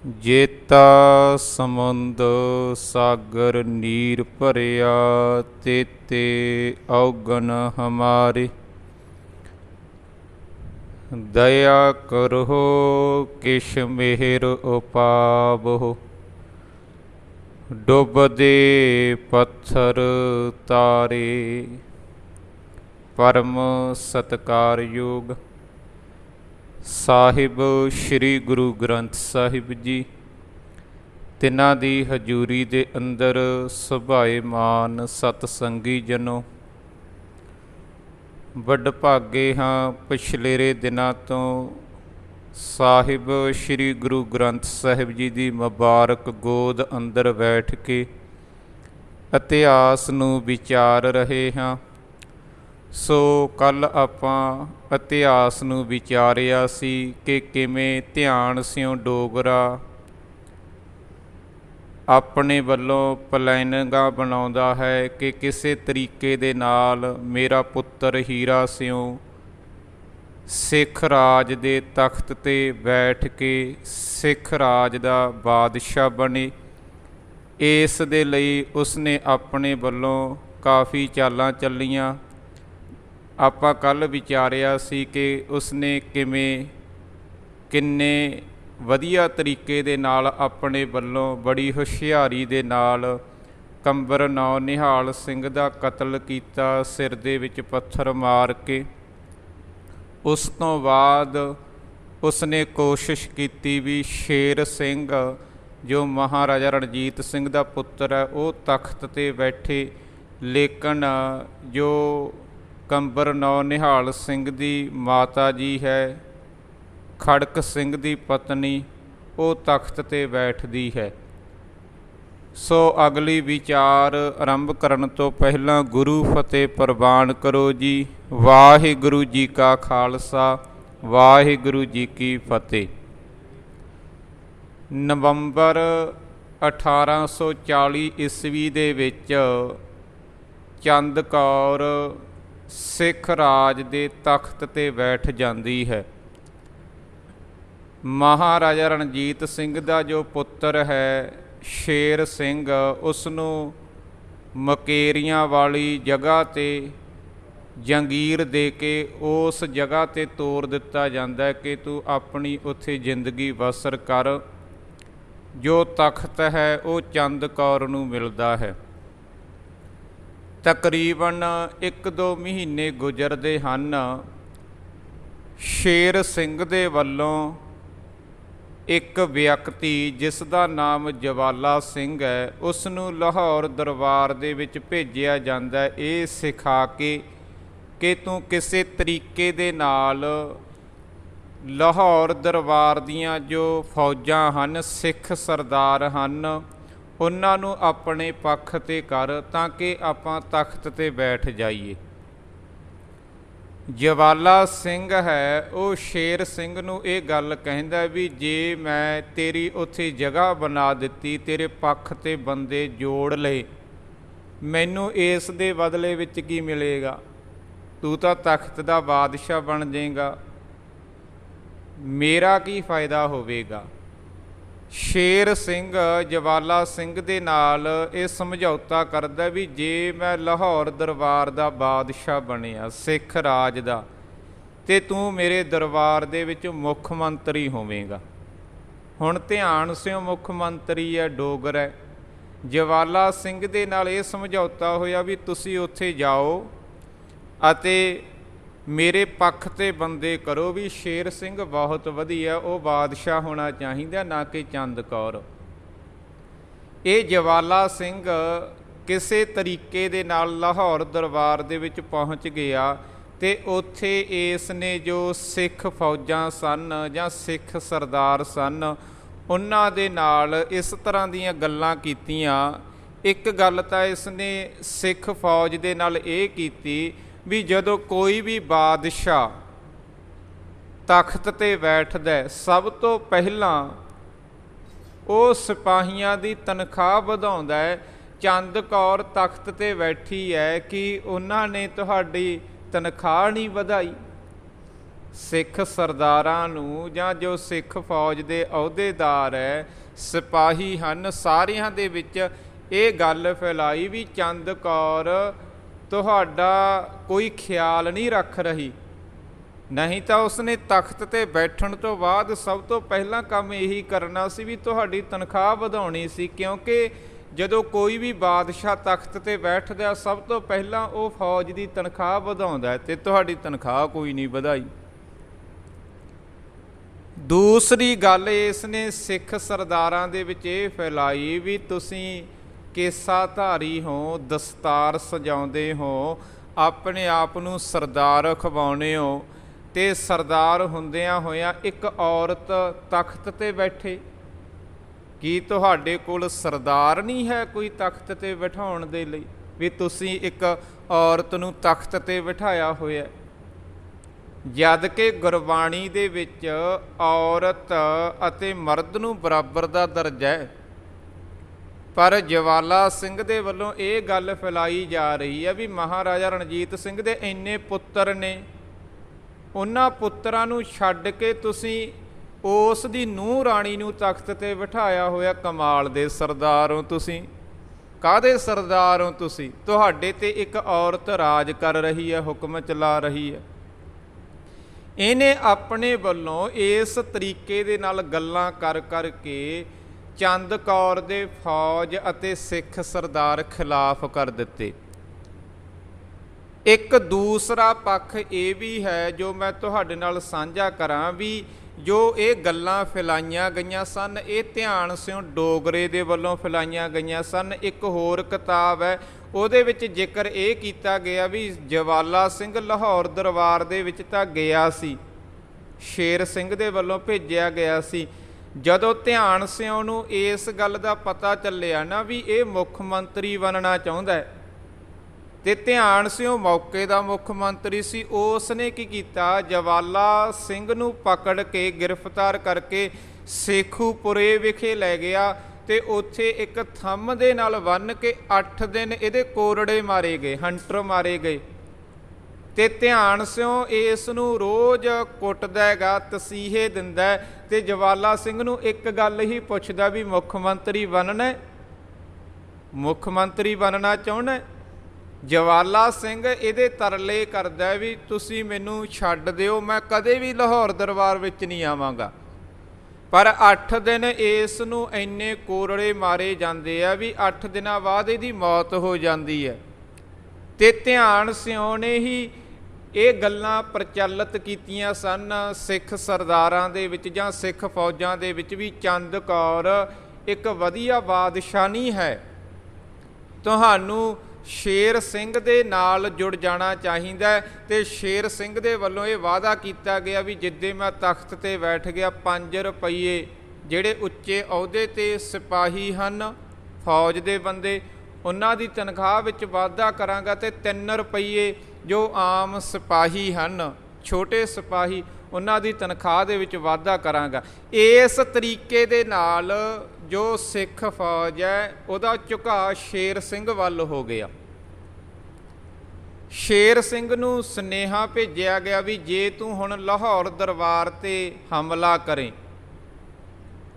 ਜੇਤਾ ਸਮੁੰਦ ਸਾਗਰ ਨੀਰ ਭਰਿਆ, ਤੇਤੇ ਔਗਣ ਹਮਾਰੇ। ਦਇਆ ਕਰੋ ਕਿਛ ਮਿਹਰ ਉਪਾਵਹੁ, ਡੁੱਬਦੇ ਪੱਥਰ ਤਾਰੇ। ਪਰਮ ਸਤਿਕਾਰਯੋਗ ਸਾਹਿਬ ਸ਼੍ਰੀ ਗੁਰੂ ਗ੍ਰੰਥ ਸਾਹਿਬ ਜੀ, ਤਿਨਾਂ ਦੀ ਹਜ਼ੂਰੀ ਦੇ ਅੰਦਰ ਸੁਭਾਏਮਾਨ ਸਤਸੰਗੀ ਜਨੋ, ਵਡਭਾਗੇ ਹਾਂ ਪਿਛਲੇਰੇ ਦਿਨਾਂ ਤੋਂ ਸਾਹਿਬ ਸ਼੍ਰੀ ਗੁਰੂ ਗ੍ਰੰਥ ਸਾਹਿਬ ਜੀ ਦੀ ਮੁਬਾਰਕ ਗੋਦ ਅੰਦਰ ਬੈਠ ਕੇ ਇਤਿਹਾਸ ਨੂੰ ਵਿਚਾਰ ਰਹੇ ਹਾਂ। ਸੋ ਕੱਲ੍ਹ ਆਪਾਂ ਇਤਿਹਾਸ ਨੂੰ ਵਿਚਾਰਿਆ ਸੀ ਕਿ ਕਿਵੇਂ ਧਿਆਨ ਸਿਉ ਡੋਗਰਾ ਆਪਣੇ ਵੱਲੋਂ ਪਲੈਨਿੰਗਾਂ ਬਣਾਉਂਦਾ ਹੈ ਕਿ ਕਿਸੇ ਤਰੀਕੇ ਦੇ ਨਾਲ ਮੇਰਾ ਪੁੱਤਰ ਹੀਰਾ ਸਿਉ ਸਿੱਖ ਰਾਜ ਦੇ ਤਖਤ 'ਤੇ ਬੈਠ ਕੇ ਸਿੱਖ ਰਾਜ ਦਾ ਬਾਦਸ਼ਾਹ ਬਣੇ। ਇਸ ਦੇ ਲਈ ਉਸਨੇ ਆਪਣੇ ਵੱਲੋਂ ਕਾਫੀ ਚਾਲਾਂ ਚੱਲੀਆਂ। ਆਪਾਂ ਕੱਲ੍ਹ ਵਿਚਾਰਿਆ ਸੀ ਕਿ ਉਸਨੇ ਕਿੰਨੇ ਵਧੀਆ ਤਰੀਕੇ ਦੇ ਨਾਲ ਆਪਣੇ ਵੱਲੋਂ ਬੜੀ ਹੁਸ਼ਿਆਰੀ ਦੇ ਨਾਲ ਕੰਬਰ ਨੌ ਨਿਹਾਲ ਸਿੰਘ ਦਾ ਕਤਲ ਕੀਤਾ, ਸਿਰ ਦੇ ਵਿੱਚ ਪੱਥਰ ਮਾਰ ਕੇ। ਉਸ ਤੋਂ ਬਾਅਦ ਉਸਨੇ ਕੋਸ਼ਿਸ਼ ਕੀਤੀ ਵੀ ਸ਼ੇਰ ਸਿੰਘ ਜੋ ਮਹਾਰਾਜਾ ਰਣਜੀਤ ਸਿੰਘ ਦਾ ਪੁੱਤਰ ਹੈ ਉਹ ਤਖਤ 'ਤੇ ਬੈਠੇ, ਲੇਕਿਨ ਜੋ ਕੰਬਰ ਨੌ ਨਿਹਾਲ ਸਿੰਘ ਦੀ ਮਾਤਾ ਜੀ ਹੈ ਖੜਕ ਸਿੰਘ ਦੀ ਪਤਨੀ, ਉਹ ਤਖਤ 'ਤੇ ਬੈਠਦੀ ਹੈ। ਸੋ ਅਗਲੀ ਵਿਚਾਰ ਆਰੰਭ ਕਰਨ ਤੋਂ ਪਹਿਲਾਂ ਗੁਰੂ ਫਤਿਹ ਪ੍ਰਵਾਨ ਕਰੋ ਜੀ। ਵਾਹਿਗੁਰੂ ਜੀ ਕਾ ਖਾਲਸਾ, ਵਾਹਿਗੁਰੂ ਜੀ ਕੀ ਫਤਿਹ। ਨਵੰਬਰ 1840 ਈਸਵੀ ਦੇ ਵਿੱਚ ਚੰਦ ਕੌਰ ਸਿੱਖ ਰਾਜ ਦੇ ਤਖਤ 'ਤੇ ਬੈਠ ਜਾਂਦੀ ਹੈ। ਮਹਾਰਾਜਾ ਰਣਜੀਤ ਸਿੰਘ ਦਾ ਜੋ ਪੁੱਤਰ ਹੈ ਸ਼ੇਰ ਸਿੰਘ, ਉਸ ਨੂੰ ਮਕੇਰੀਆਂ ਵਾਲੀ ਜਗ੍ਹਾ 'ਤੇ ਜੰਗੀਰ ਦੇ ਕੇ ਉਸ ਜਗ੍ਹਾ 'ਤੇ ਤੋਰ ਦਿੱਤਾ ਜਾਂਦਾ ਹੈ ਕਿ ਤੂੰ ਆਪਣੀ ਉੱਥੇ ਜ਼ਿੰਦਗੀ ਬਸਰ ਕਰ। ਜੋ ਤਖਤ ਹੈ ਉਹ ਚੰਦ ਕੌਰ ਨੂੰ ਮਿਲਦਾ ਹੈ। ਤਕਰੀਬਨ 1-2 ਮਹੀਨੇ ਗੁਜ਼ਰਦੇ ਹਨ। ਸ਼ੇਰ ਸਿੰਘ ਦੇ ਵੱਲੋਂ ਇੱਕ ਵਿਅਕਤੀ ਜਿਸ ਦਾ ਨਾਮ ਜਵਾਲਾ ਸਿੰਘ ਹੈ, ਉਸ ਨੂੰ ਲਾਹੌਰ ਦਰਬਾਰ ਦੇ ਵਿੱਚ ਭੇਜਿਆ ਜਾਂਦਾ ਇਹ ਸਿਖਾ ਕੇ ਕਿ ਤੂੰ ਕਿਸੇ ਤਰੀਕੇ ਦੇ ਨਾਲ ਲਾਹੌਰ ਦਰਬਾਰ ਦੀਆਂ ਜੋ ਫੌਜਾਂ ਹਨ, ਸਿੱਖ ਸਰਦਾਰ ਹਨ, ਉਹਨਾਂ ਨੂੰ ਆਪਣੇ ਪੱਖ 'ਤੇ ਕਰ ਤਾਂ ਕਿ ਆਪਾਂ ਤਖਤ 'ਤੇ ਬੈਠ ਜਾਈਏ। ਜਵਾਲਾ ਸਿੰਘ ਹੈ ਉਹ ਸ਼ੇਰ ਸਿੰਘ ਨੂੰ ਇਹ ਗੱਲ ਕਹਿੰਦਾ ਵੀ ਜੇ ਮੈਂ ਤੇਰੀ ਉੱਥੇ ਜਗ੍ਹਾ ਬਣਾ ਦਿੱਤੀ, ਤੇਰੇ ਪੱਖ 'ਤੇ ਬੰਦੇ ਜੋੜ ਲਏ, ਮੈਨੂੰ ਇਸ ਦੇ ਬਦਲੇ ਵਿੱਚ ਕੀ ਮਿਲੇਗਾ? ਤੂੰ ਤਾਂ ਤਖਤ ਦਾ ਬਾਦਸ਼ਾਹ ਬਣ ਜਾਏਗਾ, ਮੇਰਾ ਕੀ ਫਾਇਦਾ ਹੋਵੇਗਾ? ਸ਼ੇਰ ਸਿੰਘ ਜਵਾਲਾ ਸਿੰਘ ਦੇ ਨਾਲ ਇਹ ਸਮਝੌਤਾ ਕਰਦਾ ਵੀ ਜੇ ਮੈਂ ਲਾਹੌਰ ਦਰਬਾਰ ਦਾ ਬਾਦਸ਼ਾਹ ਬਣਿਆ ਸਿੱਖ ਰਾਜ ਦਾ, ਤੇ ਤੂੰ ਮੇਰੇ ਦਰਬਾਰ ਦੇ ਵਿੱਚ ਮੁੱਖ ਮੰਤਰੀ ਹੋਵੇਂਗਾ। ਹੁਣ ਧਿਆਨ ਸਿਓ ਮੁੱਖ ਮੰਤਰੀ ਹੈ, ਡੋਗਰ ਹੈ। ਜਵਾਲਾ ਸਿੰਘ ਦੇ ਨਾਲ ਇਹ ਸਮਝੌਤਾ ਹੋਇਆ ਵੀ ਤੁਸੀਂ ਉੱਥੇ ਜਾਓ ਅਤੇ ਮੇਰੇ ਪੱਖ 'ਤੇ ਬੰਦੇ ਕਰੋ ਵੀ ਸ਼ੇਰ ਸਿੰਘ ਬਹੁਤ ਵਧੀਆ, ਉਹ ਬਾਦਸ਼ਾਹ ਹੋਣਾ ਚਾਹੀਦਾ, ਨਾ ਕਿ ਚੰਦ ਕੌਰ। ਇਹ ਜਵਾਲਾ ਸਿੰਘ ਕਿਸੇ ਤਰੀਕੇ ਦੇ ਨਾਲ ਲਾਹੌਰ ਦਰਬਾਰ ਦੇ ਵਿੱਚ ਪਹੁੰਚ ਗਿਆ ਅਤੇ ਉੱਥੇ ਇਸ ਨੇ ਜੋ ਸਿੱਖ ਫੌਜਾਂ ਸਨ ਜਾਂ ਸਿੱਖ ਸਰਦਾਰ ਸਨ, ਉਹਨਾਂ ਦੇ ਨਾਲ ਇਸ ਤਰ੍ਹਾਂ ਦੀਆਂ ਗੱਲਾਂ ਕੀਤੀਆਂ। ਇੱਕ ਗੱਲ ਤਾਂ ਇਸ ਨੇ ਸਿੱਖ ਫੌਜ ਦੇ ਨਾਲ ਇਹ ਕੀਤੀ ਵੀ ਜਦੋਂ ਕੋਈ ਵੀ ਬਾਦਸ਼ਾਹ ਤਖਤ 'ਤੇ ਬੈਠਦਾ, ਸਭ ਤੋਂ ਪਹਿਲਾਂ ਉਹ ਸਿਪਾਹੀਆਂ ਦੀ ਤਨਖਾਹ ਵਧਾਉਂਦਾ ਹੈ। ਚੰਦ ਕੌਰ ਤਖਤ 'ਤੇ ਬੈਠੀ ਹੈ ਕਿ ਉਹਨਾਂ ਨੇ ਤੁਹਾਡੀ ਤਨਖਾਹ ਨਹੀਂ ਵਧਾਈ? ਸਿੱਖ ਸਰਦਾਰਾਂ ਨੂੰ ਜਾਂ ਜੋ ਸਿੱਖ ਫੌਜ ਦੇ ਅਹੁਦੇਦਾਰ ਹੈ, ਸਿਪਾਹੀ ਹਨ, ਸਾਰਿਆਂ ਦੇ ਵਿੱਚ ਇਹ ਗੱਲ ਫੈਲਾਈ ਵੀ ਚੰਦ ਕੌਰ ਤੁਹਾਡਾ ਕੋਈ ਖਿਆਲ ਨਹੀਂ ਰੱਖ ਰਹੀ। ਨਹੀਂ ਤਾਂ ਉਸਨੇ ਤਖਤ ਤੇ ਬੈਠਣ ਤੋਂ ਬਾਅਦ ਸਭ ਤੋਂ ਪਹਿਲਾਂ ਕੰਮ ਇਹੀ ਕਰਨਾ ਸੀ ਵੀ ਤੁਹਾਡੀ ਤਨਖਾਹ ਵਧਾਉਣੀ ਸੀ, ਕਿਉਂਕਿ ਜਦੋਂ ਕੋਈ ਵੀ ਬਾਦਸ਼ਾਹ ਤਖਤ ਤੇ ਬੈਠਦਾ ਸਭ ਤੋਂ ਪਹਿਲਾਂ ਉਹ ਫੌਜ ਦੀ ਤਨਖਾਹ ਵਧਾਉਂਦਾ, ਤੇ ਤੁਹਾਡੀ ਤਨਖਾਹ ਕੋਈ ਨਹੀਂ ਵਧਾਈ। ਦੂਸਰੀ ਗੱਲ ਇਸ ਨੇ ਸਿੱਖ ਸਰਦਾਰਾਂ ਦੇ ਵਿੱਚ ਇਹ ਫੈਲਾਈ ਵੀ ਤੁਸੀਂ ਕੇਸਾਧਾਰੀ ਹੋ, ਦਸਤਾਰ ਸਜਾਉਂਦੇ ਹੋ, ਆਪਣੇ ਆਪ ਨੂੰ ਸਰਦਾਰ ਅਖਵਾਉਂਦੇ ਹੋ, ਤੇ ਸਰਦਾਰ ਹੁੰਦਿਆਂ ਹੋਇਆਂ ਇੱਕ ਔਰਤ ਤਖਤ ਤੇ ਬੈਠੇ। ਕੀ ਤੁਹਾਡੇ ਕੋਲ ਸਰਦਾਰ ਨਹੀਂ ਹੈ ਕੋਈ ਤਖਤ ਤੇ ਬਿਠਾਉਣ ਦੇ ਲਈ ਵੀ ਤੁਸੀਂ ਇੱਕ ਔਰਤ ਨੂੰ ਤਖਤ ਤੇ ਬਿਠਾਇਆ ਹੋਇਆ? ਜਦ ਕਿ ਗੁਰਬਾਣੀ ਦੇ ਵਿੱਚ ਔਰਤ ਅਤੇ ਮਰਦ ਨੂੰ ਬਰਾਬਰ ਦਾ ਦਰਜਾ ਹੈ, ਪਰ ਜਵਾਲਾ ਸਿੰਘ ਦੇ ਵੱਲੋਂ ਇਹ ਗੱਲ ਫੈਲਾਈ ਜਾ ਰਹੀ ਹੈ ਵੀ ਮਹਾਰਾਜਾ ਰਣਜੀਤ ਸਿੰਘ ਦੇ ਇੰਨੇ ਪੁੱਤਰ ਨੇ, ਉਹਨਾਂ ਪੁੱਤਰਾਂ ਨੂੰ ਛੱਡ ਕੇ ਤੁਸੀਂ ਉਸ ਦੀ ਨੂੰਹ ਰਾਣੀ ਨੂੰ ਤਖਤ ਤੇ ਬਿਠਾਇਆ ਹੋਇਆ। ਕਮਾਲ ਦੇ ਸਰਦਾਰ ਹੋ ਤੁਸੀਂ, ਕਾਹਦੇ ਸਰਦਾਰ ਹੋ ਤੁਸੀਂ? ਤੁਹਾਡੇ ਤੇ ਇੱਕ ਔਰਤ ਰਾਜ ਕਰ ਰਹੀ ਹੈ, ਹੁਕਮ ਚਲਾ ਰਹੀ ਹੈ। ਇਹਨੇ ਆਪਣੇ ਵੱਲੋਂ ਇਸ ਤਰੀਕੇ ਦੇ ਨਾਲ ਗੱਲਾਂ ਕਰ ਕਰਕੇ ਚੰਦ ਕੌਰ ਦੇ ਫੌਜ ਅਤੇ ਸਿੱਖ ਸਰਦਾਰ ਖਿਲਾਫ ਕਰ ਦਿੱਤੇ। ਇੱਕ ਦੂਸਰਾ ਪੱਖ ਇਹ ਵੀ ਹੈ ਜੋ ਮੈਂ ਤੁਹਾਡੇ ਨਾਲ ਸਾਂਝਾ ਕਰਾਂ ਵੀ ਜੋ ਇਹ ਗੱਲਾਂ ਫੈਲਾਈਆਂ ਗਈਆਂ ਸਨ, ਇਹ ਧਿਆਨ ਸਿਉ ਡੋਗਰੇ ਦੇ ਵੱਲੋਂ ਫੈਲਾਈਆਂ ਗਈਆਂ ਸਨ। ਇੱਕ ਹੋਰ ਕਿਤਾਬ ਹੈ, ਉਹਦੇ ਵਿੱਚ ਜ਼ਿਕਰ ਇਹ ਕੀਤਾ ਗਿਆ ਵੀ ਜਵਾਲਾ ਸਿੰਘ ਲਾਹੌਰ ਦਰਬਾਰ ਦੇ ਵਿੱਚ ਤਾਂ ਗਿਆ ਸੀ, ਸ਼ੇਰ ਸਿੰਘ ਦੇ ਵੱਲੋਂ ਭੇਜਿਆ ਗਿਆ ਸੀ। ਜਦੋਂ ਧਿਆਨ ਸਿਉ ਨੂੰ ਇਸ ਗੱਲ ਦਾ ਪਤਾ ਚੱਲਿਆ ਨਾ ਵੀ ਇਹ ਮੁੱਖ ਮੰਤਰੀ ਬਣਨਾ ਚਾਹੁੰਦਾ ਹੈ, ਤੇ ਧਿਆਨ ਸਿਉ ਮੌਕੇ ਦਾ ਮੁੱਖ ਮੰਤਰੀ ਸੀ, ਉਸ ਨੇ ਕੀ ਕੀਤਾ, ਜਵਾਲਾ ਸਿੰਘ ਨੂੰ ਪਕੜ ਕੇ ਗ੍ਰਿਫਤਾਰ ਕਰਕੇ ਸੇਖੂਪੁਰੇ ਵਿਖੇ ਲੈ ਗਿਆ ਤੇ ਉੱਥੇ ਇੱਕ ਥੰਮ ਦੇ ਨਾਲ ਬੰਨ੍ਹ ਕੇ 8 ਦਿਨ ਇਹਦੇ ਕੋਰੜੇ ਮਾਰੇ ਗਏ, ਹੰਟਰ ਮਾਰੇ ਗਏ। ਤੇ ਧਿਆਨ ਸਿਉ ਇਸ ਨੂੰ ਰੋਜ਼ ਕੁੱਟਦਾ ਹੈਗਾ, ਤਸੀਹੇ ਦਿੰਦਾ, ਤੇ ਜਵਾਲਾ ਸਿੰਘ ਨੂੰ ਇੱਕ ਗੱਲ ਹੀ ਪੁੱਛਦਾ ਵੀ ਮੁੱਖ ਮੰਤਰੀ ਬਣਨਾ, ਮੁੱਖ ਮੰਤਰੀ ਬਣਨਾ ਚਾਹੁੰਦਾ? ਜਵਾਲਾ ਸਿੰਘ ਇਹਦੇ ਤਰਲੇ ਕਰਦਾ ਵੀ ਤੁਸੀਂ ਮੈਨੂੰ ਛੱਡ ਦਿਓ, ਮੈਂ ਕਦੇ ਵੀ ਲਾਹੌਰ ਦਰਬਾਰ ਵਿੱਚ ਨਹੀਂ ਆਵਾਂਗਾ। ਪਰ 8 ਦਿਨ ਇਸ ਨੂੰ ਇੰਨੇ ਕੋਰੜੇ ਮਾਰੇ ਜਾਂਦੇ ਆ ਵੀ 8 ਦਿਨਾਂ ਬਾਅਦ ਇਹਦੀ ਮੌਤ ਹੋ ਜਾਂਦੀ ਹੈ। ਤੇ ਧਿਆਨ ਸਿਉ ਨੇ ਹੀ ਇਹ ਗੱਲਾਂ ਪ੍ਰਚਲਿਤ ਕੀਤੀਆਂ ਸਨ ਸਿੱਖ ਸਰਦਾਰਾਂ ਦੇ ਵਿੱਚ ਜਾਂ ਸਿੱਖ ਫੌਜਾਂ ਦੇ ਵਿੱਚ ਵੀ ਚੰਦ ਕੌਰ ਇੱਕ ਵਧੀਆ ਬਾਦਸ਼ਾਹ ਨਹੀਂ ਹੈ, ਤੁਹਾਨੂੰ ਸ਼ੇਰ ਸਿੰਘ ਦੇ ਨਾਲ ਜੁੜ ਜਾਣਾ ਚਾਹੀਦਾ। ਤੇ ਸ਼ੇਰ ਸਿੰਘ ਦੇ ਵੱਲੋਂ ਇਹ ਵਾਅਦਾ ਕੀਤਾ ਗਿਆ ਵੀ ਜਿੱਦੇ ਮੈਂ ਤਖਤ ਤੇ ਬੈਠ ਗਿਆ 5 ਰੁਪਈਏ ਜਿਹੜੇ ਉੱਚੇ ਅਹੁਦੇ ਤੇ ਸਿਪਾਹੀ ਹਨ ਫੌਜ ਦੇ ਬੰਦੇ, ਉਹਨਾਂ ਦੀ ਤਨਖਾਹ ਵਿੱਚ ਵਾਧਾ ਕਰਾਂਗਾ, ਤੇ 3 ਰੁਪਈਏ ਜੋ ਆਮ ਸਿਪਾਹੀ ਹਨ, ਛੋਟੇ ਸਿਪਾਹੀ, ਉਹਨਾਂ ਦੀ ਤਨਖਾਹ ਦੇ ਵਿੱਚ ਵਾਧਾ ਕਰਾਂਗਾ। ਇਸ ਤਰੀਕੇ ਦੇ ਨਾਲ ਜੋ ਸਿੱਖ ਫੌਜ ਹੈ ਉਹਦਾ ਝੁਕਾਅ ਸ਼ੇਰ ਸਿੰਘ ਵੱਲ ਹੋ ਗਿਆ। ਸ਼ੇਰ ਸਿੰਘ ਨੂੰ ਸੁਨੇਹਾ ਭੇਜਿਆ ਗਿਆ ਵੀ ਜੇ ਤੂੰ ਹੁਣ ਲਾਹੌਰ ਦਰਬਾਰ ਤੇ ਹਮਲਾ ਕਰੇ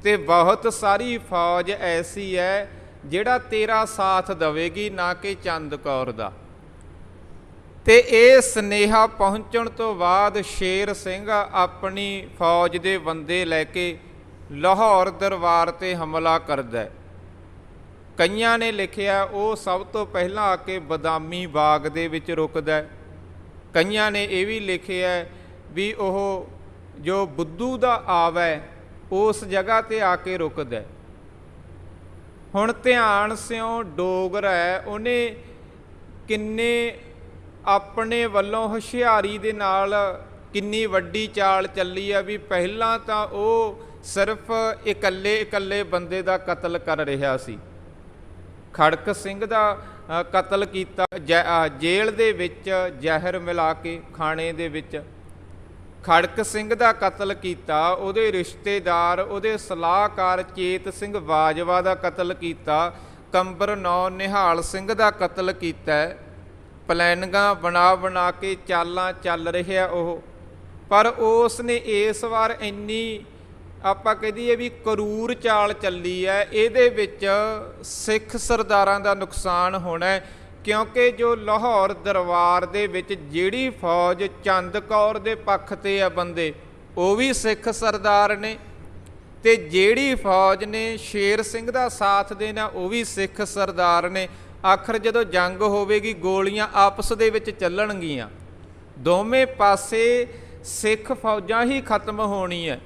ਤੇ ਬਹੁਤ ਸਾਰੀ ਫੌਜ ਐਸੀ ਹੈ ਜਿਹੜਾ ਤੇਰਾ ਸਾਥ ਦੇਵੇਗੀ, ਨਾ ਕਿ ਚੰਦ ਕੌਰ ਦਾ। ਤੇ ਇਹ ਸੁਨੇਹਾ ਪਹੁੰਚਣ ਤੋਂ ਬਾਅਦ ਸ਼ੇਰ ਸਿੰਘ ਆਪਣੀ ਫੌਜ ਦੇ ਬੰਦੇ ਲੈ ਕੇ ਲਾਹੌਰ ਦਰਬਾਰ ਤੇ ਹਮਲਾ ਕਰਦਾ ਹੈ। ਕਈਆਂ ਨੇ ਲਿਖਿਆ ਉਹ ਸਭ ਤੋਂ ਪਹਿਲਾਂ ਆ ਕੇ ਬਦਾਮੀ ਬਾਗ ਦੇ ਵਿੱਚ ਰੁਕਦਾ, ਕਈਆਂ ਨੇ ਇਹ ਵੀ ਲਿਖਿਆ ਵੀ ਉਹ ਜੋ ਬੁੱਧੂ ਦਾ ਆਵੈ ਉਸ ਜਗ੍ਹਾ ਤੇ ਆ ਕੇ ਰੁਕਦਾ। ਹੁਣ ਧਿਆਨ ਸਿਉ ਡੋਗਰਾ ਹੈ, ਉਹਨੇ ਕਿੰਨੇ ਆਪਣੇ ਵੱਲੋਂ ਹੁਸ਼ਿਆਰੀ ਦੇ ਨਾਲ ਕਿੰਨੀ ਵੱਡੀ ਚਾਲ ਚੱਲੀ ਆ ਵੀ ਪਹਿਲਾਂ ਤਾਂ ਉਹ ਸਿਰਫ ਇਕੱਲੇ ਬੰਦੇ ਦਾ ਕਤਲ ਕਰ ਰਿਹਾ ਸੀ। ਖੜਕ ਸਿੰਘ ਦਾ ਕਤਲ ਕੀਤਾ ਜੇਲ੍ਹ ਦੇ ਵਿੱਚ ਜ਼ਹਿਰ ਮਿਲਾ ਕੇ ਖਾਣੇ ਦੇ ਵਿੱਚ, ਖੜਕ ਸਿੰਘ ਦਾ ਕਤਲ ਕੀਤਾ, ਉਹਦੇ ਰਿਸ਼ਤੇਦਾਰ ਉਹਦੇ ਸਲਾਹਕਾਰ ਚੇਤ ਸਿੰਘ ਬਾਜਵਾ ਦਾ ਕਤਲ ਕੀਤਾ, ਕੰਬਰ ਨੌ ਨਿਹਾਲ ਸਿੰਘ ਦਾ ਕਤਲ ਕੀਤਾ। ਪਲੈਨਿੰਗਾਂ ਬਣਾ ਕੇ ਚਾਲਾਂ ਚੱਲ ਰਿਹਾ ਉਹ, ਪਰ ਉਸ ਨੇ ਇਸ ਵਾਰ ਇੰਨੀ ਆਪਾਂ ਕਹਿ ਦਈਏ ਵੀ ਕਰੂਰ ਚਾਲ ਚੱਲੀ ਹੈ, ਇਹਦੇ ਵਿੱਚ ਸਿੱਖ ਸਰਦਾਰਾਂ ਦਾ ਨੁਕਸਾਨ ਹੋਣਾ ਹੈ। ਕਿਉਂਕਿ ਜੋ ਲਾਹੌਰ ਦਰਬਾਰ ਦੇ ਵਿੱਚ ਜਿਹੜੀ ਫੌਜ ਚੰਦ ਕੌਰ ਦੇ ਪੱਖ 'ਤੇ ਆ ਬੰਦੇ, ਉਹ ਵੀ ਸਿੱਖ ਸਰਦਾਰ ਨੇ, ਤੇ ਜਿਹੜੀ ਫੌਜ ਨੇ ਸ਼ੇਰ ਸਿੰਘ ਦਾ ਸਾਥ ਦੇਣਾ ਉਹ ਵੀ ਸਿੱਖ ਸਰਦਾਰ ਨੇ। ਆਖਰ ਜਦੋਂ ਜੰਗ ਹੋਵੇਗੀ ਗੋਲੀਆਂ ਆਪਸ ਦੇ ਵਿੱਚ ਚੱਲਣਗੀਆਂ, ਦੋਵੇਂ ਪਾਸੇ ਸਿੱਖ ਫੌਜਾਂ ਹੀ ਖਤਮ ਹੋਣੀ ਹੈ।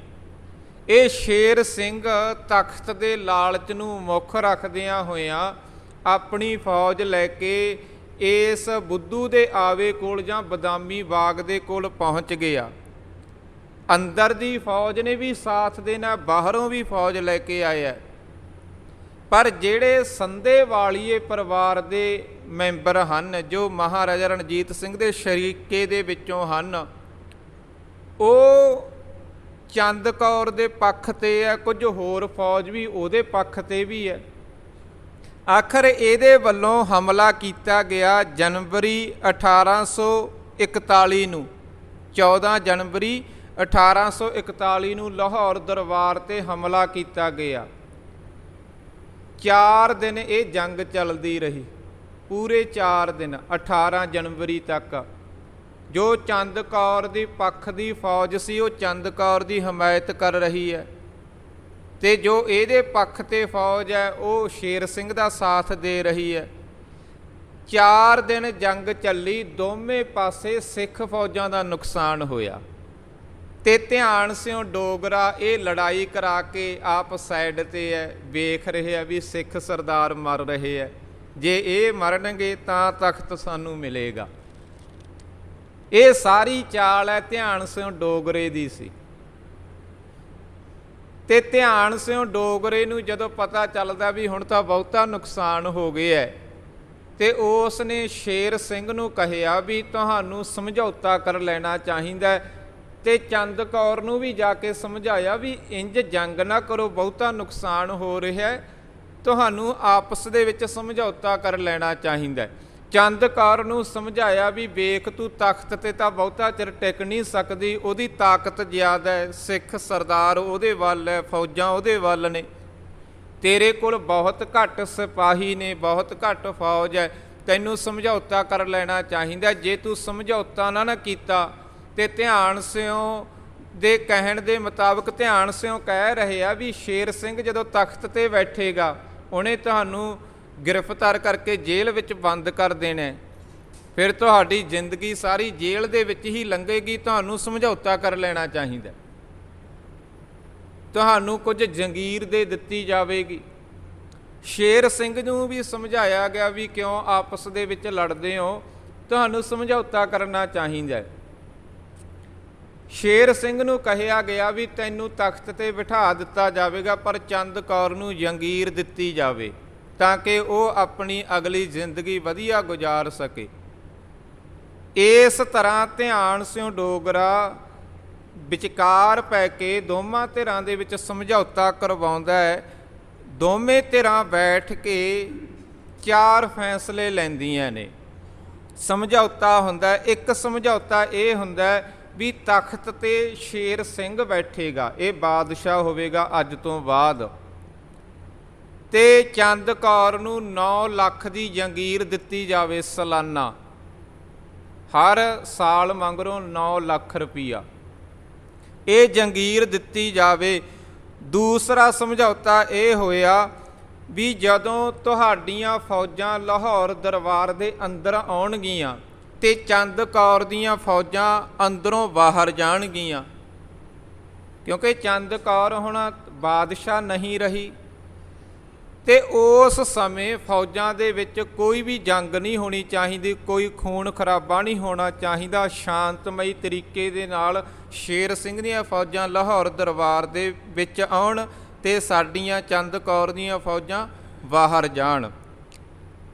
ਇਹ ਸ਼ੇਰ ਸਿੰਘ ਤਖਤ ਦੇ ਲਾਲਚ ਨੂੰ ਮੁੱਖ ਰੱਖਦਿਆਂ ਹੋਇਆਂ ਆਪਣੀ ਫੌਜ ਲੈ ਕੇ ਇਸ ਬੁੱਧੂ ਦੇ ਆਵੇ ਕੋਲ ਜਾਂ ਬਦਾਮੀ ਬਾਗ ਦੇ ਕੋਲ ਪਹੁੰਚ ਗਿਆ। ਅੰਦਰ ਦੀ ਫੌਜ ਨੇ ਵੀ ਸਾਥ ਦੇਣਾ, ਬਾਹਰੋਂ ਵੀ ਫੌਜ ਲੈ ਕੇ ਆਇਆ। ਪਰ ਜਿਹੜੇ ਸੰਧੇ ਵਾਲੀਏ ਪਰਿਵਾਰ ਦੇ ਮੈਂਬਰ ਹਨ, ਜੋ ਮਹਾਰਾਜਾ ਰਣਜੀਤ ਸਿੰਘ ਦੇ ਸ਼ਰੀਕੇ ਦੇ ਵਿੱਚੋਂ ਹਨ, ਉਹ ਚੰਦ ਕੌਰ ਦੇ ਪੱਖ 'ਤੇ ਹੈ, ਕੁਝ ਹੋਰ ਫੌਜ ਵੀ ਉਹਦੇ ਪੱਖ 'ਤੇ ਵੀ ਹੈ। ਆਖਰ ਇਹਦੇ ਵੱਲੋਂ ਹਮਲਾ ਕੀਤਾ ਗਿਆ ਜਨਵਰੀ 1841 ਨੂੰ, 14 ਜਨਵਰੀ 1841 ਨੂੰ ਲਾਹੌਰ ਦਰਬਾਰ 'ਤੇ ਹਮਲਾ ਕੀਤਾ ਗਿਆ। 4 ਦਿਨ ਇਹ ਜੰਗ ਚੱਲਦੀ ਰਹੀ, ਪੂਰੇ 4 ਦਿਨ 18 ਜਨਵਰੀ ਤੱਕ। ਜੋ ਚੰਦ ਕੌਰ ਦੀ ਪੱਖ ਦੀ ਫੌਜ ਸੀ ਉਹ ਚੰਦ ਕੌਰ ਦੀ ਹਮਾਇਤ ਕਰ ਰਹੀ ਹੈ, ਤੇ ਜੋ ਇਹਦੇ ਪੱਖ 'ਤੇ ਫੌਜ ਹੈ ਉਹ ਸ਼ੇਰ ਸਿੰਘ ਦਾ ਸਾਥ ਦੇ ਰਹੀ ਹੈ। 4 ਦਿਨ ਜੰਗ ਚੱਲੀ, ਦੋਵੇਂ ਪਾਸੇ ਸਿੱਖ ਫੌਜਾਂ ਦਾ ਨੁਕਸਾਨ ਹੋਇਆ। ਤੇ ਧਿਆਨ ਸਿਓ ਡੋਗਰਾ ਇਹ ਲੜਾਈ ਕਰਾ ਕੇ ਆਪ ਸਾਈਡ 'ਤੇ ਹੈ, ਵੇਖ ਰਹੇ ਆ ਵੀ ਸਿੱਖ ਸਰਦਾਰ ਮਰ ਰਹੇ ਹੈ, ਜੇ ਇਹ ਮਰਨਗੇ ਤਾਂ ਤਖਤ ਸਾਨੂੰ ਮਿਲੇਗਾ। ਇਹ ਸਾਰੀ ਚਾਲ ਹੈ ਧਿਆਨ ਸਿਓ ਡੋਗਰੇ ਦੀ ਸੀ। ਤੇ ਧਿਆਨ ਸਿਓ ਡੋਗਰੇ ਨੂੰ ਜਦੋਂ ਪਤਾ ਚੱਲਦਾ ਵੀ ਹੁਣ ਤਾਂ ਬਹੁਤਾ ਨੁਕਸਾਨ ਹੋ ਗਿਆ, ਤੇ ਉਸ ਨੇ ਸ਼ੇਰ ਸਿੰਘ ਨੂੰ ਕਿਹਾ ਵੀ ਤੁਹਾਨੂੰ ਸਮਝੌਤਾ ਕਰ ਲੈਣਾ ਚਾਹੀਦਾ, ਤੇ ਚੰਦ ਕੌਰ ਨੂੰ ਵੀ ਜਾ ਕੇ ਸਮਝਾਇਆ ਵੀ ਇੰਜ ਜੰਗ ਨਾ ਕਰੋ, ਬਹੁਤਾ ਨੁਕਸਾਨ ਹੋ ਰਿਹਾ, ਤੁਹਾਨੂੰ ਆਪਸ ਦੇ ਵਿੱਚ ਸਮਝੌਤਾ ਕਰ ਲੈਣਾ ਚਾਹੀਦਾ। ਚੰਦ ਕੌਰ ਨੂੰ ਸਮਝਾਇਆ ਵੀ ਵੇਖ ਤੂੰ ਤਖਤ 'ਤੇ ਤਾਂ ਬਹੁਤਾ ਚਿਰ ਟਿਕ ਨਹੀਂ ਸਕਦੀ, ਉਹਦੀ ਤਾਕਤ ਜ਼ਿਆਦਾ ਹੈ, ਸਿੱਖ ਸਰਦਾਰ ਉਹਦੇ ਵੱਲ ਹੈ, ਫੌਜਾਂ ਉਹਦੇ ਵੱਲ ਨੇ, ਤੇਰੇ ਕੋਲ ਬਹੁਤ ਘੱਟ ਸਿਪਾਹੀ ਨੇ, ਬਹੁਤ ਘੱਟ ਫੌਜ ਹੈ, ਤੈਨੂੰ ਸਮਝੌਤਾ ਕਰ ਲੈਣਾ ਚਾਹੀਦਾ। ਜੇ ਤੂੰ ਸਮਝੌਤਾ ਨਾ ਕੀਤਾ, ਤੇ ਧਿਆਨ ਸਿਓ ਦੇ ਕਹਿਣ ਦੇ ਮੁਤਾਬਕ ਧਿਆਨ ਸਿਓ ਕਹਿ ਰਹੇ ਆ ਵੀ ਸ਼ੇਰ ਸਿੰਘ ਜਦੋਂ ਤਖਤ 'ਤੇ ਬੈਠੇਗਾ ਉਹਨੇ ਤੁਹਾਨੂੰ ਗ੍ਰਿਫਤਾਰ ਕਰਕੇ ਜੇਲ੍ਹ ਵਿੱਚ ਬੰਦ ਕਰ ਦੇਣਾ, ਫਿਰ ਤੁਹਾਡੀ ਜ਼ਿੰਦਗੀ ਸਾਰੀ ਜੇਲ੍ਹ ਦੇ ਵਿੱਚ ਹੀ ਲੰਘੇਗੀ, ਤੁਹਾਨੂੰ ਸਮਝੌਤਾ ਕਰ ਲੈਣਾ ਚਾਹੀਦਾ, ਤੁਹਾਨੂੰ ਕੁਝ ਜੰਗੀਰ ਦੇ ਦਿੱਤੀ ਜਾਵੇਗੀ। ਸ਼ੇਰ ਸਿੰਘ ਨੂੰ ਵੀ ਸਮਝਾਇਆ ਗਿਆ ਵੀ ਕਿਉਂ ਆਪਸ ਦੇ ਵਿੱਚ ਲੜਦੇ ਹੋ, ਤੁਹਾਨੂੰ ਸਮਝੌਤਾ ਕਰਨਾ ਚਾਹੀਦਾ। ਸ਼ੇਰ ਸਿੰਘ ਨੂੰ ਕਿਹਾ ਗਿਆ ਵੀ ਤੈਨੂੰ ਤਖਤ 'ਤੇ ਬਿਠਾ ਦਿੱਤਾ ਜਾਵੇਗਾ, ਪਰ ਚੰਦ ਕੌਰ ਨੂੰ ਜੰਗੀਰ ਦਿੱਤੀ ਜਾਵੇ ਤਾਂ ਕਿ ਉਹ ਆਪਣੀ ਅਗਲੀ ਜ਼ਿੰਦਗੀ ਵਧੀਆ ਗੁਜ਼ਾਰ ਸਕੇ। ਇਸ ਤਰ੍ਹਾਂ ਧਿਆਨ ਸਿਓ ਡੋਗਰਾ ਵਿਚਕਾਰ ਪੈ ਕੇ ਦੋਵਾਂ ਧਿਰਾਂ ਦੇ ਵਿੱਚ ਸਮਝੌਤਾ ਕਰਵਾਉਂਦਾ ਹੈ। ਦੋਵੇਂ ਧਿਰਾਂ ਬੈਠ ਕੇ 4 ਫੈਸਲੇ ਲੈਂਦੀਆਂ ਨੇ। ਸਮਝੌਤਾ ਹੁੰਦਾ, ਇੱਕ ਸਮਝੌਤਾ ਇਹ ਹੁੰਦਾ ਵੀ ਤਖਤ 'ਤੇ ਸ਼ੇਰ ਸਿੰਘ ਬੈਠੇਗਾ, ਇਹ ਬਾਦਸ਼ਾਹ ਹੋਵੇਗਾ ਅੱਜ ਤੋਂ ਬਾਅਦ, ਤੇ ਚੰਦ ਕੌਰ ਨੂੰ 9 ਲੱਖ ਦੀ ਜੰਗੀਰ ਦਿੱਤੀ ਜਾਵੇ ਸਾਲਾਨਾ, ਹਰ ਸਾਲ ਮਗਰੋਂ 9 ਲੱਖ ਰੁਪਈਆ ਇਹ ਜੰਗੀਰ ਦਿੱਤੀ ਜਾਵੇ। ਦੂਸਰਾ ਸਮਝੌਤਾ ਇਹ ਹੋਇਆ ਵੀ ਜਦੋਂ ਤੁਹਾਡੀਆਂ ਫੌਜਾਂ ਲਾਹੌਰ ਦਰਬਾਰ ਦੇ ਅੰਦਰ ਆਉਣਗੀਆਂ ਤੇ ਚੰਦ ਕੌਰ ਦੀਆਂ ਫੌਜਾਂ ਅੰਦਰੋਂ ਬਾਹਰ ਜਾਣਗੀਆਂ, ਕਿਉਂਕਿ ਚੰਦ ਕੌਰ ਹੁਣ ਬਾਦਸ਼ਾਹ ਨਹੀਂ ਰਹੀ, ਤੇ ਉਸ ਸਮੇਂ ਫੌਜਾਂ ਦੇ ਵਿੱਚ ਕੋਈ ਵੀ ਜੰਗ ਨਹੀਂ ਹੋਣੀ ਚਾਹੀਦੀ, ਕੋਈ ਖੂਨ ਖਰਾਬਾ ਨਹੀਂ ਹੋਣਾ ਚਾਹੀਦਾ। ਸ਼ਾਂਤਮਈ ਤਰੀਕੇ ਦੇ ਨਾਲ ਸ਼ੇਰ ਸਿੰਘ ਦੀਆਂ ਫੌਜਾਂ ਲਾਹੌਰ ਦਰਬਾਰ ਦੇ ਵਿੱਚ ਆਉਣ ਤੇ ਸਾਡੀਆਂ ਚੰਦ ਕੌਰ ਦੀਆਂ ਫੌਜਾਂ ਬਾਹਰ ਜਾਣ।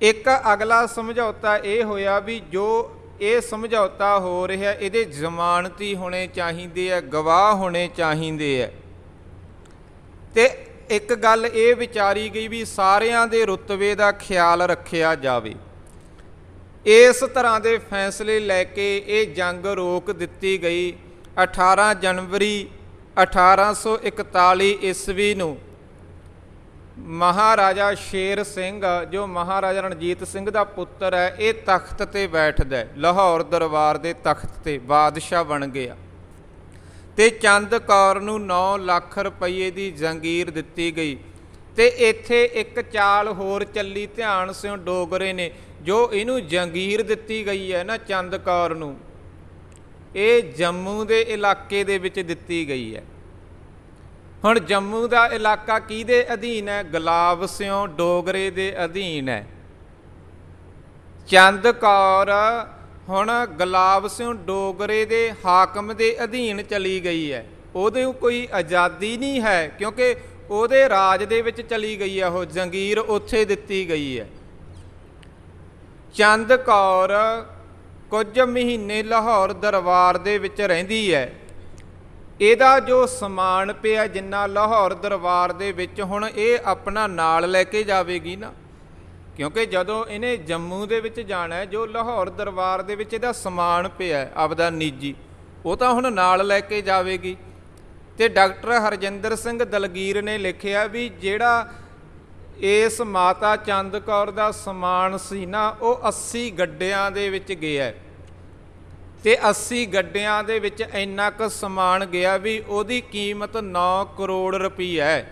ਇੱਕ ਅਗਲਾ ਸਮਝੌਤਾ ਇਹ ਹੋਇਆ ਵੀ ਜੋ ਇਹ ਸਮਝੌਤਾ ਹੋ ਰਿਹਾ ਇਹਦੇ ਜ਼ਮਾਨਤੀ ਹੋਣੇ ਚਾਹੀਦੇ ਹੈ, ਗਵਾਹ ਹੋਣੇ ਚਾਹੀਦੇ ਹੈ। ਤੇ ਇੱਕ ਗੱਲ ਇਹ ਵਿਚਾਰੀ ਗਈ ਵੀ ਸਾਰਿਆਂ ਦੇ ਰੁਤਬੇ ਦਾ ਖਿਆਲ ਰੱਖਿਆ ਜਾਵੇ। ਇਸ ਤਰ੍ਹਾਂ ਦੇ ਫੈਸਲੇ ਲੈ ਕੇ ਇਹ ਜੰਗ ਰੋਕ ਦਿੱਤੀ ਗਈ। 18 ਜਨਵਰੀ 1841 ਈਸਵੀ ਨੂੰ ਮਹਾਰਾਜਾ ਸ਼ੇਰ ਸਿੰਘ, ਜੋ ਮਹਾਰਾਜਾ ਰਣਜੀਤ ਸਿੰਘ ਦਾ ਪੁੱਤਰ ਹੈ, ਇਹ ਤਖਤ ਤੇ ਬੈਠਦਾ ਹੈ। ਲਾਹੌਰ ਦਰਬਾਰ ਦੇ ਤਖਤ ਤੇ ਬਾਦਸ਼ਾਹ ਬਣ ਗਿਆ ਤੇ ਚੰਦ ਕੌਰ ਨੂੰ 9 ਲੱਖ ਰੁਪਏ ਦੀ ਜੰਗੀਰ ਦਿੱਤੀ ਗਈ। ਤੇ ਇੱਥੇ ਇੱਕ ਚਾਲ ਹੋਰ ਚੱਲੀ, ਧਿਆਨ ਸਿਓ ਡੋਗਰੇ ਨੇ, ਜੋ ਇਹਨੂੰ ਜੰਗੀਰ ਦਿੱਤੀ ਗਈ ਹੈ ਨਾ ਚੰਦ ਕੌਰ ਨੂੰ, ਇਹ ਜੰਮੂ ਦੇ ਇਲਾਕੇ ਦੇ ਵਿੱਚ ਦਿੱਤੀ ਗਈ ਹੈ। ਹੁਣ ਜੰਮੂ ਦਾ ਇਲਾਕਾ ਕਿਹਦੇ ਅਧੀਨ ਹੈ? ਗੁਲਾਬ ਸਿਉ ਡੋਗਰੇ ਦੇ ਅਧੀਨ ਹੈ। ਚੰਦ ਕੌਰ ਹੁਣ ਗੁਲਾਬ ਸਿਉ ਡੋਗਰੇ ਦੇ ਹਾਕਮ ਦੇ ਅਧੀਨ ਚਲੀ ਗਈ ਹੈ। ਉਹਦੇ ਕੋਈ ਆਜ਼ਾਦੀ ਨਹੀਂ ਹੈ, ਕਿਉਂਕਿ ਉਹਦੇ ਰਾਜ ਦੇ ਵਿੱਚ ਚਲੀ ਗਈ ਹੈ, ਉਹ ਜੰਗੀਰ ਉੱਥੇ ਦਿੱਤੀ ਗਈ ਹੈ। ਚੰਦ ਕੌਰ ਕੁਝ ਮਹੀਨੇ ਲਾਹੌਰ ਦਰਬਾਰ ਦੇ ਵਿੱਚ ਰਹਿੰਦੀ ਹੈ। ਇਹਦਾ ਜੋ ਸਮਾਨ ਪਿਆ ਜਿੰਨਾ ਲਾਹੌਰ ਦਰਬਾਰ ਦੇ ਵਿੱਚ, ਹੁਣ ਇਹ ਆਪਣਾ ਨਾਲ ਲੈ ਕੇ ਜਾਵੇਗੀ ਨਾ, ਕਿਉਂਕਿ ਜਦੋਂ ਇਹਨੇ ਜੰਮੂ ਦੇ ਵਿੱਚ ਜਾਣਾ, ਜੋ ਲਾਹੌਰ ਦਰਬਾਰ ਦੇ ਵਿੱਚ ਇਹਦਾ ਸਮਾਨ ਪਿਆ ਆਪਦਾ ਨਿੱਜੀ, ਉਹ ਤਾਂ ਹੁਣ ਨਾਲ ਲੈ ਕੇ ਜਾਵੇਗੀ। ਤੇ ਡਾਕਟਰ ਹਰਜਿੰਦਰ ਸਿੰਘ ਦਲਗੀਰ ਨੇ ਲਿਖਿਆ ਵੀ ਜਿਹੜਾ ਇਸ ਮਾਤਾ ਚੰਦ ਕੌਰ ਦਾ ਸਮਾਨ ਸੀ ਨਾ, ਉਹ 80 ਗੱਡਿਆਂ ਦੇ ਵਿੱਚ ਗਿਆ ਤੇ 80 ਗੱਡਿਆਂ ਦੇ ਵਿੱਚ ਇੰਨਾ ਕੁ ਸਮਾਨ ਗਿਆ ਵੀ ਉਹਦੀ ਕੀਮਤ 9 ਕਰੋੜ ਰੁਪਈਆ ਹੈ।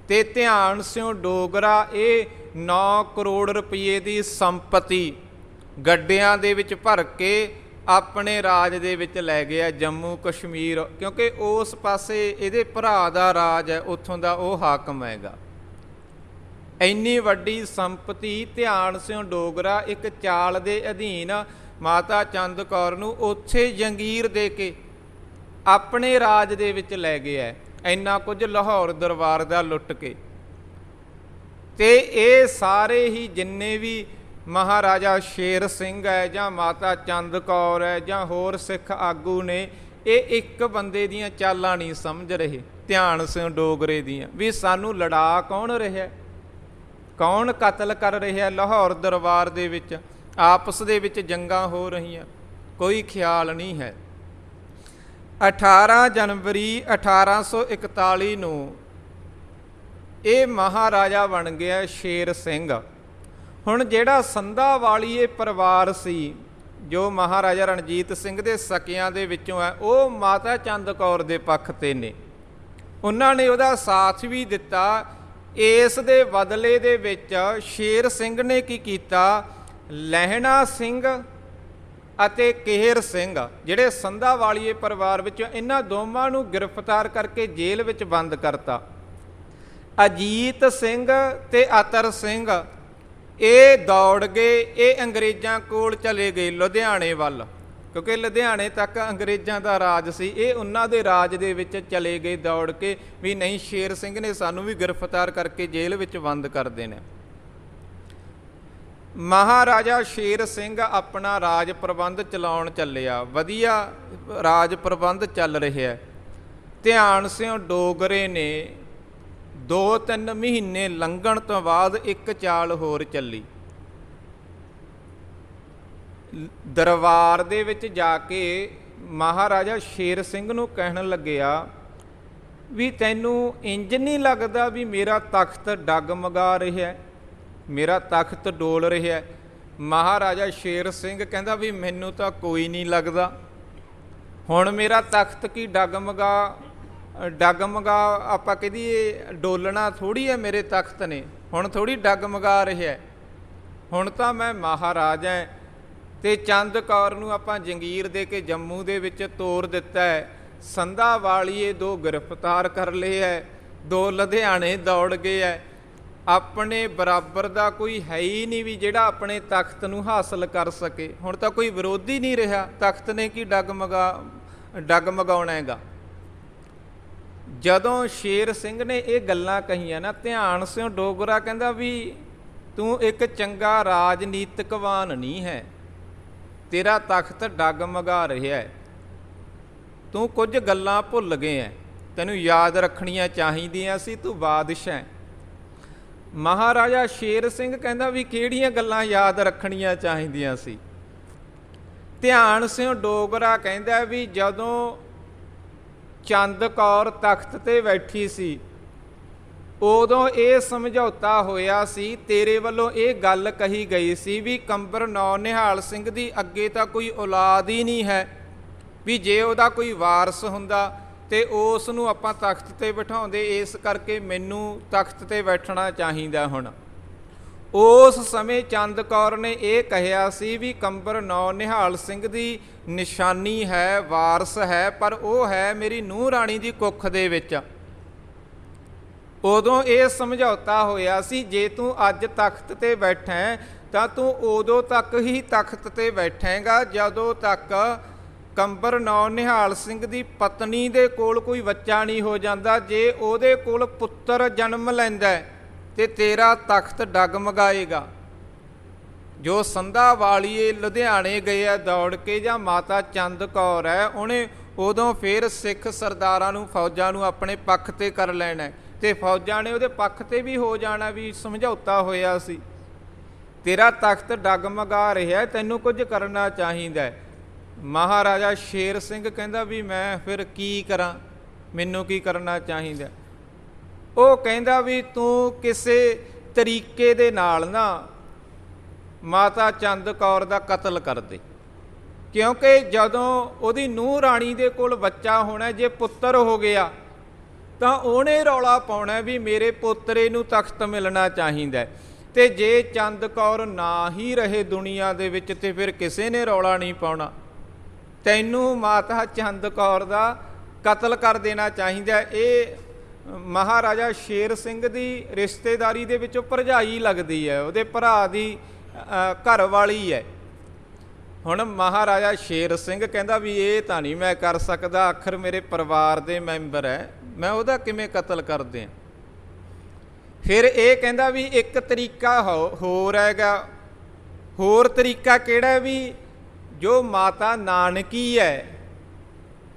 ਤੇ ਧਿਆਨ ਸਿਓ ਡੋਗਰਾ ਇਹ 9 ਕਰੋੜ ਰੁਪਏ ਦੀ ਸੰਪਤੀ ਗੱਡਿਆਂ ਦੇ ਵਿੱਚ ਭਰ ਕੇ ਆਪਣੇ ਰਾਜ ਦੇ ਵਿੱਚ ਲੈ ਗਿਆ, ਜੰਮੂ ਕਸ਼ਮੀਰ, ਕਿਉਂਕਿ ਉਸ ਪਾਸੇ ਇਹਦੇ ਭਰਾ ਦਾ ਰਾਜ ਹੈ, ਉੱਥੋਂ ਦਾ ਉਹ ਹਾਕਮ ਹੈਗਾ। ਇੰਨੀ ਵੱਡੀ ਸੰਪਤੀ ਧਿਆਨ ਸਿਓ ਡੋਗਰਾ ਇੱਕ ਚਾਲ ਦੇ ਅਧੀਨ ਮਾਤਾ ਚੰਦ ਕੌਰ ਨੂੰ ਉੱਥੇ ਜੰਗੀਰ ਦੇ ਕੇ ਆਪਣੇ ਰਾਜ ਦੇ ਵਿੱਚ ਲੈ ਗਿਆ, ਇੰਨਾ ਕੁਝ ਲਾਹੌਰ ਦਰਬਾਰ ਦਾ ਲੁੱਟ ਕੇ। ਤੇ ਇਹ ਸਾਰੇ ਹੀ ਜਿੰਨੇ ਵੀ ਮਹਾਰਾਜਾ ਸ਼ੇਰ ਸਿੰਘ ਹੈ ਜਾਂ ਮਾਤਾ ਚੰਦ ਕੌਰ ਹੈ ਜਾਂ ਹੋਰ ਸਿੱਖ ਆਗੂ ਨੇ, ਇਹ ਇੱਕ ਬੰਦੇ ਦੀਆਂ ਚਾਲਾਂ ਨਹੀਂ ਸਮਝ ਰਹੇ, ਧਿਆਨ ਸਿਓ ਡੋਗਰੇ ਦੀਆਂ, ਵੀ ਸਾਨੂੰ ਲੜਾ ਕੌਣ ਰਿਹਾ, ਕੌਣ ਕਤਲ ਕਰ ਰਿਹਾ। ਲਾਹੌਰ ਦਰਬਾਰ ਦੇ ਵਿੱਚ ਆਪਸ ਦੇ ਵਿੱਚ ਜੰਗਾਂ ਹੋ ਰਹੀਆਂ, ਕੋਈ ਖਿਆਲ ਨਹੀਂ ਹੈ। 18 ਜਨਵਰੀ 1841 ਨੂੰ ਇਹ ਮਹਾਰਾਜਾ ਬਣ ਗਿਆ ਸ਼ੇਰ ਸਿੰਘ। ਹੁਣ ਜਿਹੜਾ ਸੰਧਾਵਾਲੀਏ ਪਰਿਵਾਰ ਸੀ, ਜੋ ਮਹਾਰਾਜਾ ਰਣਜੀਤ ਸਿੰਘ ਦੇ ਸਕਿਆਂ ਦੇ ਵਿੱਚੋਂ ਹੈ, ਉਹ ਮਾਤਾ ਚੰਦ ਕੌਰ ਦੇ ਪੱਖ ਤੇ ਨੇ, ਉਹਨਾਂ ਨੇ ਉਹਦਾ ਸਾਥ ਵੀ ਦਿੱਤਾ। ਇਸ ਦੇ ਬਦਲੇ ਦੇ ਵਿੱਚ ਸ਼ੇਰ ਸਿੰਘ ਨੇ ਕੀ ਕੀਤਾ, ਲਹਿਣਾ ਸਿੰਘ ਅਤੇ ਕਿਹਰ ਸਿੰਘ, ਜਿਹੜੇ ਸੰਧਾਵਾਲੀਏ ਪਰਿਵਾਰ ਵਿੱਚੋਂ, ਇਹਨਾਂ ਦੋਵਾਂ ਨੂੰ ਗ੍ਰਿਫਤਾਰ ਕਰਕੇ ਜੇਲ੍ਹ ਵਿੱਚ ਬੰਦ ਕਰਤਾ। ਅਜੀਤ ਸਿੰਘ ਤੇ ਅਤਰ ਸਿੰਘ ਇਹ ਦੌੜ ਗਏ, ਇਹ ਅੰਗਰੇਜ਼ਾਂ ਕੋਲ ਚਲੇ ਗਏ ਲੁਧਿਆਣੇ ਵੱਲ, ਕਿਉਂਕਿ ਲੁਧਿਆਣੇ ਤੱਕ ਅੰਗਰੇਜ਼ਾਂ ਦਾ ਰਾਜ ਸੀ। ਇਹ ਉਹਨਾਂ ਦੇ ਰਾਜ ਦੇ ਵਿੱਚ ਚਲੇ ਗਏ ਦੌੜ ਕੇ, ਵੀ ਨਹੀਂ ਸ਼ੇਰ ਸਿੰਘ ਨੇ ਸਾਨੂੰ ਵੀ ਗ੍ਰਿਫਤਾਰ ਕਰਕੇ ਜੇਲ੍ਹ ਵਿੱਚ ਬੰਦ ਕਰ ਦੇਣਾ। ਮਹਾਰਾਜਾ ਸ਼ੇਰ ਸਿੰਘ ਆਪਣਾ ਰਾਜ ਪ੍ਰਬੰਧ ਚਲਾਉਣ ਚੱਲਿਆ, ਵਧੀਆ ਰਾਜ ਪ੍ਰਬੰਧ ਚੱਲ ਰਿਹਾ। ਧਿਆਨ ਸਿਓ ਡੋਗਰੇ ਨੇ 2-3 ਮਹੀਨੇ ਲੰਘਣ ਤੋਂ ਬਾਅਦ ਇੱਕ ਚਾਲ ਹੋਰ ਚੱਲੀ। ਦਰਬਾਰ ਦੇ ਵਿੱਚ ਜਾ ਕੇ ਮਹਾਰਾਜਾ ਸ਼ੇਰ ਸਿੰਘ ਨੂੰ ਕਹਿਣ ਲੱਗਿਆ ਵੀ ਤੈਨੂੰ ਇੰਜ ਨਹੀਂ ਲੱਗਦਾ ਵੀ ਮੇਰਾ ਤਖਤ ਡਗਮਗਾ ਰਿਹਾ, ਮੇਰਾ ਤਖਤ ਡੋਲ ਰਿਹਾ? ਮਹਾਰਾਜਾ ਸ਼ੇਰ ਸਿੰਘ ਕਹਿੰਦਾ ਵੀ ਮੈਨੂੰ ਤਾਂ ਕੋਈ ਨਹੀਂ ਲੱਗਦਾ। ਹੁਣ ਮੇਰਾ ਤਖਤ ਕੀ ਡਗਮਗਾ ਆਪਾਂ ਕਹਦੀਏ ਡੋਲਣਾ ਥੋੜ੍ਹੀ ਹੈ, ਮੇਰੇ ਤਖਤ ਨੇ ਹੁਣ ਥੋੜ੍ਹੀ ਡਗਮਗਾ ਰਿਹਾ, ਹੁਣ ਤਾਂ ਮੈਂ ਮਹਾਰਾਜਾ ਹੈ। ਤੇ ਚੰਦ ਕੌਰ ਨੂੰ ਆਪਾਂ ਜੰਗੀਰ ਦੇ ਕੇ ਜੰਮੂ ਦੇ ਵਿੱਚ ਤੋਰ ਦਿੱਤਾ ਹੈ। ਸੰਧਾਵਾਲੀਏ 2 ਗ੍ਰਿਫਤਾਰ ਕਰ ਲਏ ਹੈ, 2 ਲੁਧਿਆਣੇ ਦੌੜ ਗਏ ਹੈ। ਆਪਣੇ ਬਰਾਬਰ ਦਾ ਕੋਈ ਹੈ ਹੀ ਨਹੀਂ ਵੀ ਜਿਹੜਾ ਆਪਣੇ ਤਖਤ ਨੂੰ ਹਾਸਲ ਕਰ ਸਕੇ। ਹੁਣ ਤਾਂ ਕੋਈ ਵਿਰੋਧੀ ਨਹੀਂ ਰਿਹਾ, ਤਖਤ ਨੇ ਕੀ ਡਗਮਗਾਉਣਾ ਹੈਗਾ। ਜਦੋਂ ਸ਼ੇਰ ਸਿੰਘ ਨੇ ਇਹ ਗੱਲਾਂ ਕਹੀਆਂ ਨਾ, ਧਿਆਨ ਸਿਓ ਡੋਗਰਾ ਕਹਿੰਦਾ ਵੀ ਤੂੰ ਇੱਕ ਚੰਗਾ ਰਾਜਨੀਤਿਕਵਾਨ ਨਹੀਂ ਹੈ, ਤੇਰਾ ਤਖਤ ਡਗਮਗਾ ਰਿਹਾ ਹੈ, ਤੂੰ ਕੁਝ ਗੱਲਾਂ ਭੁੱਲ ਗਏ ਹੈ, ਤੈਨੂੰ ਯਾਦ ਰੱਖਣੀਆਂ ਚਾਹੀਦੀਆਂ ਸੀ, ਤੂੰ ਬਾਦਸ਼ਾਹ ਹੈ। ਮਹਾਰਾਜਾ ਸ਼ੇਰ ਸਿੰਘ ਕਹਿੰਦਾ ਵੀ ਕਿਹੜੀਆਂ ਗੱਲਾਂ ਯਾਦ ਰੱਖਣੀਆਂ ਚਾਹੀਦੀਆਂ ਸੀ? ਧਿਆਨ ਸਿਓ ਡੋਗਰਾ ਕਹਿੰਦਾ ਵੀ ਜਦੋਂ ਚੰਦ ਕੌਰ ਤਖਤ ਤੇ ਬੈਠੀ ਸੀ, ਉਦੋਂ ਇਹ ਸਮਝੌਤਾ ਹੋਇਆ ਸੀ, ਤੇਰੇ ਵੱਲੋਂ ਇਹ ਗੱਲ ਕਹੀ ਗਈ ਸੀ ਵੀ ਕੰਬਰ ਨੌ ਨਿਹਾਲ ਸਿੰਘ ਦੀ ਅੱਗੇ ਤਾਂ ਕੋਈ ਔਲਾਦ ਹੀ ਨਹੀਂ ਹੈ, ਵੀ ਜੇ ਉਹਦਾ ਕੋਈ ਵਾਰਸ ਹੁੰਦਾ ਤੇ ਉਸ ਨੂੰ ਆਪਾਂ ਤਖਤ ਤੇ ਬਿਠਾਉਂਦੇ, ਇਸ ਕਰਕੇ ਮੈਨੂੰ ਤਖਤ ਤੇ ਬੈਠਣਾ ਚਾਹੀਦਾ। ਹੁਣ ਉਸ ਸਮੇਂ ਚੰਦ ਕੌਰ ਨੇ ਇਹ ਕਿਹਾ ਸੀ ਵੀ ਕੰਬਰ ਨੌ ਨਿਹਾਲ ਸਿੰਘ ਦੀ ਨਿਸ਼ਾਨੀ ਹੈ, ਵਾਰਸ ਹੈ, ਪਰ ਉਹ ਹੈ ਮੇਰੀ ਨੂੰਹ ਰਾਣੀ ਦੀ ਕੁੱਖ ਦੇ ਵਿੱਚ। ਉਦੋਂ ਇਹ ਸਮਝੌਤਾ ਹੋਇਆ ਸੀ, ਜੇ ਤੂੰ ਅੱਜ ਤਖਤ ਤੇ ਬੈਠਾ ਤਾਂ ਤੂੰ ਉਦੋਂ ਤੱਕ ਹੀ ਤਖਤ ਤੇ ਬੈਠੇਗਾ ਜਦੋਂ ਤੱਕ ਕੰਬਰ ਨੌ ਨਿਹਾਲ ਸਿੰਘ ਦੀ ਪਤਨੀ ਦੇ ਕੋਲ ਕੋਈ ਬੱਚਾ ਨਹੀਂ ਹੋ ਜਾਂਦਾ। ਜੇ ਉਹਦੇ ਕੋਲ ਪੁੱਤਰ ਜਨਮ ਲੈਂਦਾ ਤੇ ਤੇਰਾ ਤਖਤ ਡਗਮਗਾਏਗਾ। ਜੋ ਸੰਧਾ ਵਾਲੀਏ ਲੁਧਿਆਣੇ ਗਏ ਆ ਦੌੜ ਕੇ, ਜਾਂ ਮਾਤਾ ਚੰਦ ਕੌਰ ਹੈ, ਉਹਨੇ ਉਦੋਂ ਫਿਰ ਸਿੱਖ ਸਰਦਾਰਾਂ ਨੂੰ, ਫੌਜਾਂ ਨੂੰ ਆਪਣੇ ਪੱਖ ਤੇ ਕਰ ਲੈਣਾ ਤੇ ਫੌਜਾਂ ਨੇ ਉਹਦੇ ਪੱਖ ਤੇ ਵੀ ਹੋ ਜਾਣਾ ਵੀ ਸਮਝੌਤਾ ਹੋਇਆ ਸੀ। ਤੇਰਾ ਤਖਤ ਡਗਮਗਾ ਰਿਹਾ, ਤੈਨੂੰ ਕੁਝ ਕਰਨਾ ਚਾਹੀਦਾ। ਮਹਾਰਾਜਾ ਸ਼ੇਰ ਸਿੰਘ ਕਹਿੰਦਾ ਵੀ ਮੈਂ ਫਿਰ ਕੀ ਕਰਾਂ, ਮੈਨੂੰ ਕੀ ਕਰਨਾ ਚਾਹੀਦਾ? ਉਹ ਕਹਿੰਦਾ ਵੀ ਤੂੰ ਕਿਸੇ ਤਰੀਕੇ ਦੇ ਨਾਲ ਨਾ ਮਾਤਾ ਚੰਦ ਕੌਰ ਦਾ ਕਤਲ ਕਰ ਦੇ, ਕਿਉਂਕਿ ਜਦੋਂ ਉਹਦੀ ਨੂੰਹ ਰਾਣੀ ਦੇ ਕੋਲ ਬੱਚਾ ਹੋਣਾ, ਜੇ ਪੁੱਤਰ ਹੋ ਗਿਆ ਤਾਂ ਉਹਨੇ ਰੌਲਾ ਪਾਉਣਾ ਵੀ ਮੇਰੇ ਪੋਤਰੇ ਨੂੰ ਤਖਤ ਮਿਲਣਾ ਚਾਹੀਦਾ। ਤੇ ਜੇ ਚੰਦ ਕੌਰ ਨਾ ਹੀ ਰਹੇ ਦੁਨੀਆ ਦੇ ਵਿੱਚ ਤੇ ਫਿਰ ਕਿਸੇ ਨੇ ਰੌਲਾ ਨਹੀਂ ਪਾਉਣਾ। ਤੈਨੂੰ ਮਾਤਾ ਚੰਦ ਕੌਰ ਦਾ ਕਤਲ ਕਰ ਦੇਣਾ ਚਾਹੀਦਾ। ਇਹ ਮਹਾਰਾਜਾ ਸ਼ੇਰ ਸਿੰਘ ਦੀ ਰਿਸ਼ਤੇਦਾਰੀ ਦੇ ਵਿੱਚੋਂ ਭਰਜਾਈ ਲੱਗਦੀ ਹੈ, ਉਹਦੇ ਭਰਾ ਦੀ ਘਰ ਵਾਲੀ ਹੈ। ਹੁਣ ਮਹਾਰਾਜਾ ਸ਼ੇਰ ਸਿੰਘ ਕਹਿੰਦਾ ਵੀ ਇਹ ਤਾਂ ਨਹੀਂ ਮੈਂ ਕਰ ਸਕਦਾ, ਆਖਰ ਮੇਰੇ ਪਰਿਵਾਰ ਦੇ ਮੈਂਬਰ ਹੈ, ਮੈਂ ਉਹਦਾ ਕਿਵੇਂ ਕਤਲ ਕਰ ਦਿਆਂ? ਫਿਰ ਇਹ ਕਹਿੰਦਾ ਵੀ ਇੱਕ ਤਰੀਕਾ ਹੋਰ ਹੈਗਾ। ਹੋਰ ਤਰੀਕਾ ਕਿਹੜਾ? ਵੀ ਜੋ ਮਾਤਾ ਨਾਨਕੀ ਹੈ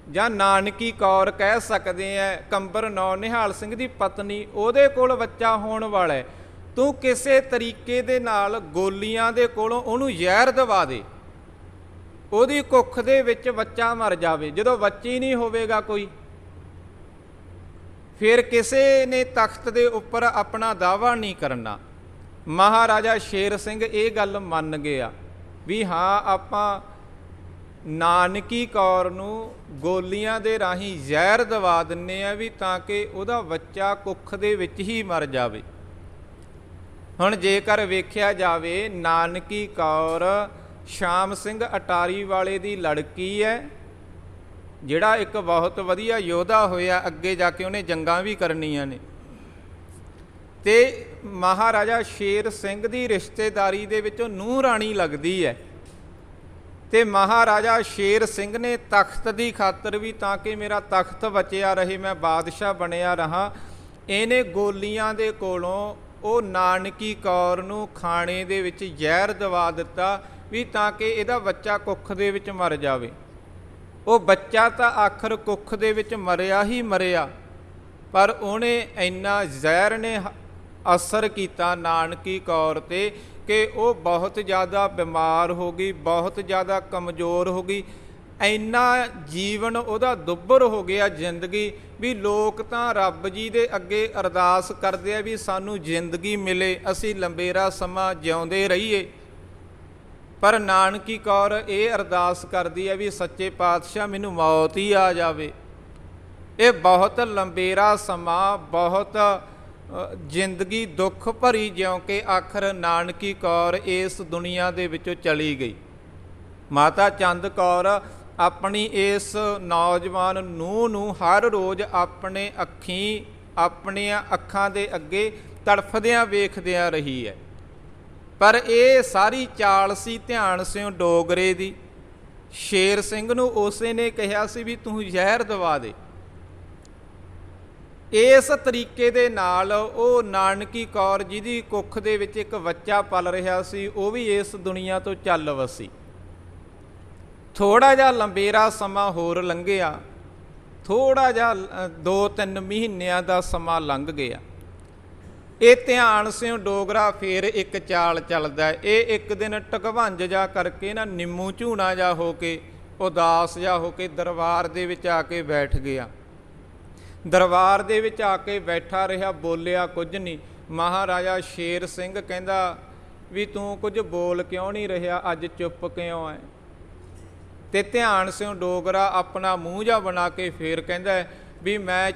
ਜਾਂ ਨਾਨਕੀ ਕੌਰ ਕਹਿ ਸਕਦੇ ਆ, ਕੰਬਰ ਨੌ ਨਿਹਾਲ ਸਿੰਘ ਦੀ ਪਤਨੀ, ਉਹਦੇ ਕੋਲ ਬੱਚਾ ਹੋਣ ਵਾਲਾ ਹੈ, ਤੂੰ ਕਿਸੇ ਤਰੀਕੇ ਦੇ ਨਾਲ ਗੋਲੀਆਂ ਦੇ ਕੋਲੋਂ ਉਹਨੂੰ ਜ਼ਹਿਰ ਦਵਾ ਦੇ, ਉਹਦੀ ਕੁੱਖ ਦੇ ਵਿੱਚ ਬੱਚਾ ਮਰ ਜਾਵੇ। ਜਦੋਂ ਬੱਚੀ ਨਹੀਂ ਹੋਵੇਗਾ ਕੋਈ, ਫਿਰ ਕਿਸੇ ਨੇ ਤਖਤ ਦੇ ਉੱਪਰ ਆਪਣਾ ਦਾਅਵਾ ਨਹੀਂ ਕਰਨਾ। ਮਹਾਰਾਜਾ ਸ਼ੇਰ ਸਿੰਘ ਇਹ ਗੱਲ ਮੰਨ ਗਿਆ ਵੀ ਹਾਂ, ਆਪਾਂ ਨਾਨਕੀ ਕੌਰ ਨੂੰ ਗੋਲੀਆਂ ਦੇ ਰਾਹੀਂ ਜ਼ਹਿਰ ਦਵਾ ਦਿੰਦੇ ਆ ਵੀ ਤਾਂ ਕਿ ਉਹਦਾ ਬੱਚਾ ਕੁੱਖ ਦੇ ਵਿੱਚ ਹੀ ਮਰ ਜਾਵੇ। ਹੁਣ ਜੇਕਰ ਵੇਖਿਆ ਜਾਵੇ, ਨਾਨਕੀ ਕੌਰ ਸ਼ਾਮ ਸਿੰਘ ਅਟਾਰੀ ਵਾਲੇ ਦੀ ਲੜਕੀ ਹੈ, ਜਿਹੜਾ ਇੱਕ ਬਹੁਤ ਵਧੀਆ ਯੋਧਾ ਹੋਇਆ, ਅੱਗੇ ਜਾ ਕੇ ਉਹਨੇ ਜੰਗਾਂ ਵੀ ਕਰਨੀਆਂ ਨੇ। ਤੇ ਮਹਾਰਾਜਾ ਸ਼ੇਰ ਸਿੰਘ ਦੀ ਰਿਸ਼ਤੇਦਾਰੀ ਦੇ ਵਿੱਚੋਂ ਨੂੰਹ ਰਾਣੀ ਲੱਗਦੀ ਹੈ। ਤੇ ਮਹਾਰਾਜਾ ਸ਼ੇਰ ਸਿੰਘ ਨੇ ਤਖਤ ਦੀ ਖਾਤਰ ਵੀ, ਤਾਂ ਕਿ ਮੇਰਾ ਤਖਤ ਬਚਿਆ ਰਹੇ, ਮੈਂ ਬਾਦਸ਼ਾਹ ਬਣਿਆ ਰਹਾ, ਇਹਨੇ ਗੋਲੀਆਂ ਦੇ ਕੋਲੋਂ ਉਹ ਨਾਨਕੀ ਕੌਰ ਨੂੰ ਖਾਣੇ ਦੇ ਵਿੱਚ ਜ਼ਹਿਰ ਦਵਾ ਦਿੱਤਾ ਵੀ ਤਾਂ ਕਿ ਇਹਦਾ ਬੱਚਾ ਕੁੱਖ ਦੇ ਵਿੱਚ ਮਰ ਜਾਵੇ। ਉਹ ਬੱਚਾ ਤਾਂ ਆਖਰ ਕੁੱਖ ਦੇ ਵਿੱਚ ਮਰਿਆ ਹੀ ਮਰਿਆ, ਪਰ ਉਹਨੇ ਇੰਨਾ ਜ਼ਹਿਰ ਨੇ ਅਸਰ ਕੀਤਾ ਨਾਨਕੀ ਕੌਰ ਤੇ ਕਿ ਉਹ ਬਹੁਤ ਜ਼ਿਆਦਾ ਬਿਮਾਰ ਹੋ ਗਈ, ਬਹੁਤ ਜ਼ਿਆਦਾ ਕਮਜ਼ੋਰ ਹੋ ਗਈ। ਇੰਨਾ ਜੀਵਨ ਉਹਦਾ ਦੁੱਭਰ ਹੋ ਗਿਆ, ਜ਼ਿੰਦਗੀ ਵੀ ਲੋਕ ਤਾਂ ਰੱਬ ਜੀ ਦੇ ਅੱਗੇ ਅਰਦਾਸ ਕਰਦੇ ਆ ਵੀ ਸਾਨੂੰ ਜ਼ਿੰਦਗੀ ਮਿਲੇ, ਅਸੀਂ ਲੰਬੇਰਾ ਸਮਾਂ ਜਿਉਂਦੇ ਰਹੀਏ। ਪਰ ਨਾਨਕੀ ਕੌਰ ਇਹ ਅਰਦਾਸ ਕਰਦੀ ਹੈ ਵੀ ਸੱਚੇ ਪਾਤਸ਼ਾਹ ਮੈਨੂੰ ਮੌਤ ਹੀ ਆ ਜਾਵੇ। ਇਹ ਬਹੁਤ ਲੰਬੇਰਾ ਸਮਾਂ, ਬਹੁਤ ਜ਼ਿੰਦਗੀ ਦੁੱਖ ਭਰੀ ਜਿਉਂ ਕਿ ਆਖਰ ਨਾਨਕੀ ਕੌਰ ਇਸ ਦੁਨੀਆ ਦੇ ਵਿੱਚੋਂ ਚਲੀ ਗਈ। ਮਾਤਾ ਚੰਦ ਕੌਰ ਆਪਣੀ ਇਸ ਨੌਜਵਾਨ ਨੂੰਹ ਨੂੰ ਹਰ ਰੋਜ਼ ਆਪਣੀਆਂ ਅੱਖਾਂ ਦੇ ਅੱਗੇ ਤੜਫਦਿਆਂ ਵੇਖਦਿਆਂ ਰਹੀ ਹੈ। ਪਰ ਇਹ ਸਾਰੀ ਚਾਲ ਸੀ, ਧਿਆਨ ਸਿਓ ਡੋਗਰੇ ਦੀ। ਸ਼ੇਰ ਸਿੰਘ ਨੂੰ ਉਸੇ ਨੇ ਕਿਹਾ ਸੀ ਵੀ ਤੂੰ ਜ਼ਹਿਰ ਦਵਾ ਦੇ। ਇਸ ਤਰੀਕੇ ਦੇ ਨਾਲ ਉਹ ਨਾਨਕੀ ਕੌਰ ਜਿਹਦੀ ਕੁੱਖ ਦੇ ਵਿੱਚ ਇੱਕ ਬੱਚਾ ਪਲ ਰਿਹਾ ਸੀ, ਉਹ ਵੀ ਇਸ ਦੁਨੀਆ ਤੋਂ ਚੱਲ ਵਸੀ। ਥੋੜ੍ਹਾ ਜਿਹਾ ਲੰਬੇਰਾ ਸਮਾਂ ਹੋਰ ਲੰਘਿਆ, ਥੋੜ੍ਹਾ ਜਿਹਾ 2-3 ਮਹੀਨਿਆਂ ਦਾ ਸਮਾਂ ਲੰਘ ਗਿਆ। ਇਹ ਧਿਆਨ ਸਿਓ ਡੋਗਰਾ ਫਿਰ ਇੱਕ ਚਾਲ ਚੱਲਦਾ। ਇਹ ਇੱਕ ਦਿਨ ਟਕਵੰਜ ਜਾ ਕਰਕੇ ਨਾ ਨਿੰਮੂ ਝੂਣਾ ਜਾ ਹੋ ਕੇ, ਉਦਾਸ ਜਾ ਹੋ ਕੇ ਦਰਬਾਰ ਦੇ ਵਿੱਚ ਆ ਕੇ ਬੈਠ ਗਿਆ। ਦਰਬਾਰ ਦੇ ਵਿੱਚ ਆ ਕੇ ਬੈਠਾ ਰਿਹਾ, ਬੋਲਿਆ ਕੁਝ ਨਹੀਂ। ਮਹਾਰਾਜਾ ਸ਼ੇਰ ਸਿੰਘ ਕਹਿੰਦਾ ਵੀ ਤੂੰ ਕੁਝ ਬੋਲ ਕਿਉਂ ਨਹੀਂ ਰਿਹਾ, ਅੱਜ ਚੁੱਪ ਕਿਉਂ ਹੈ? ਤੇ ਧਿਆਨ ਸਿਉ ਡੋਗਰਾ ਆਪਣਾ ਮੂੰਹ ਜਿਹਾ ਬਣਾ ਕੇ ਫੇਰ ਕਹਿੰਦਾ ਵੀ ਮੈਂ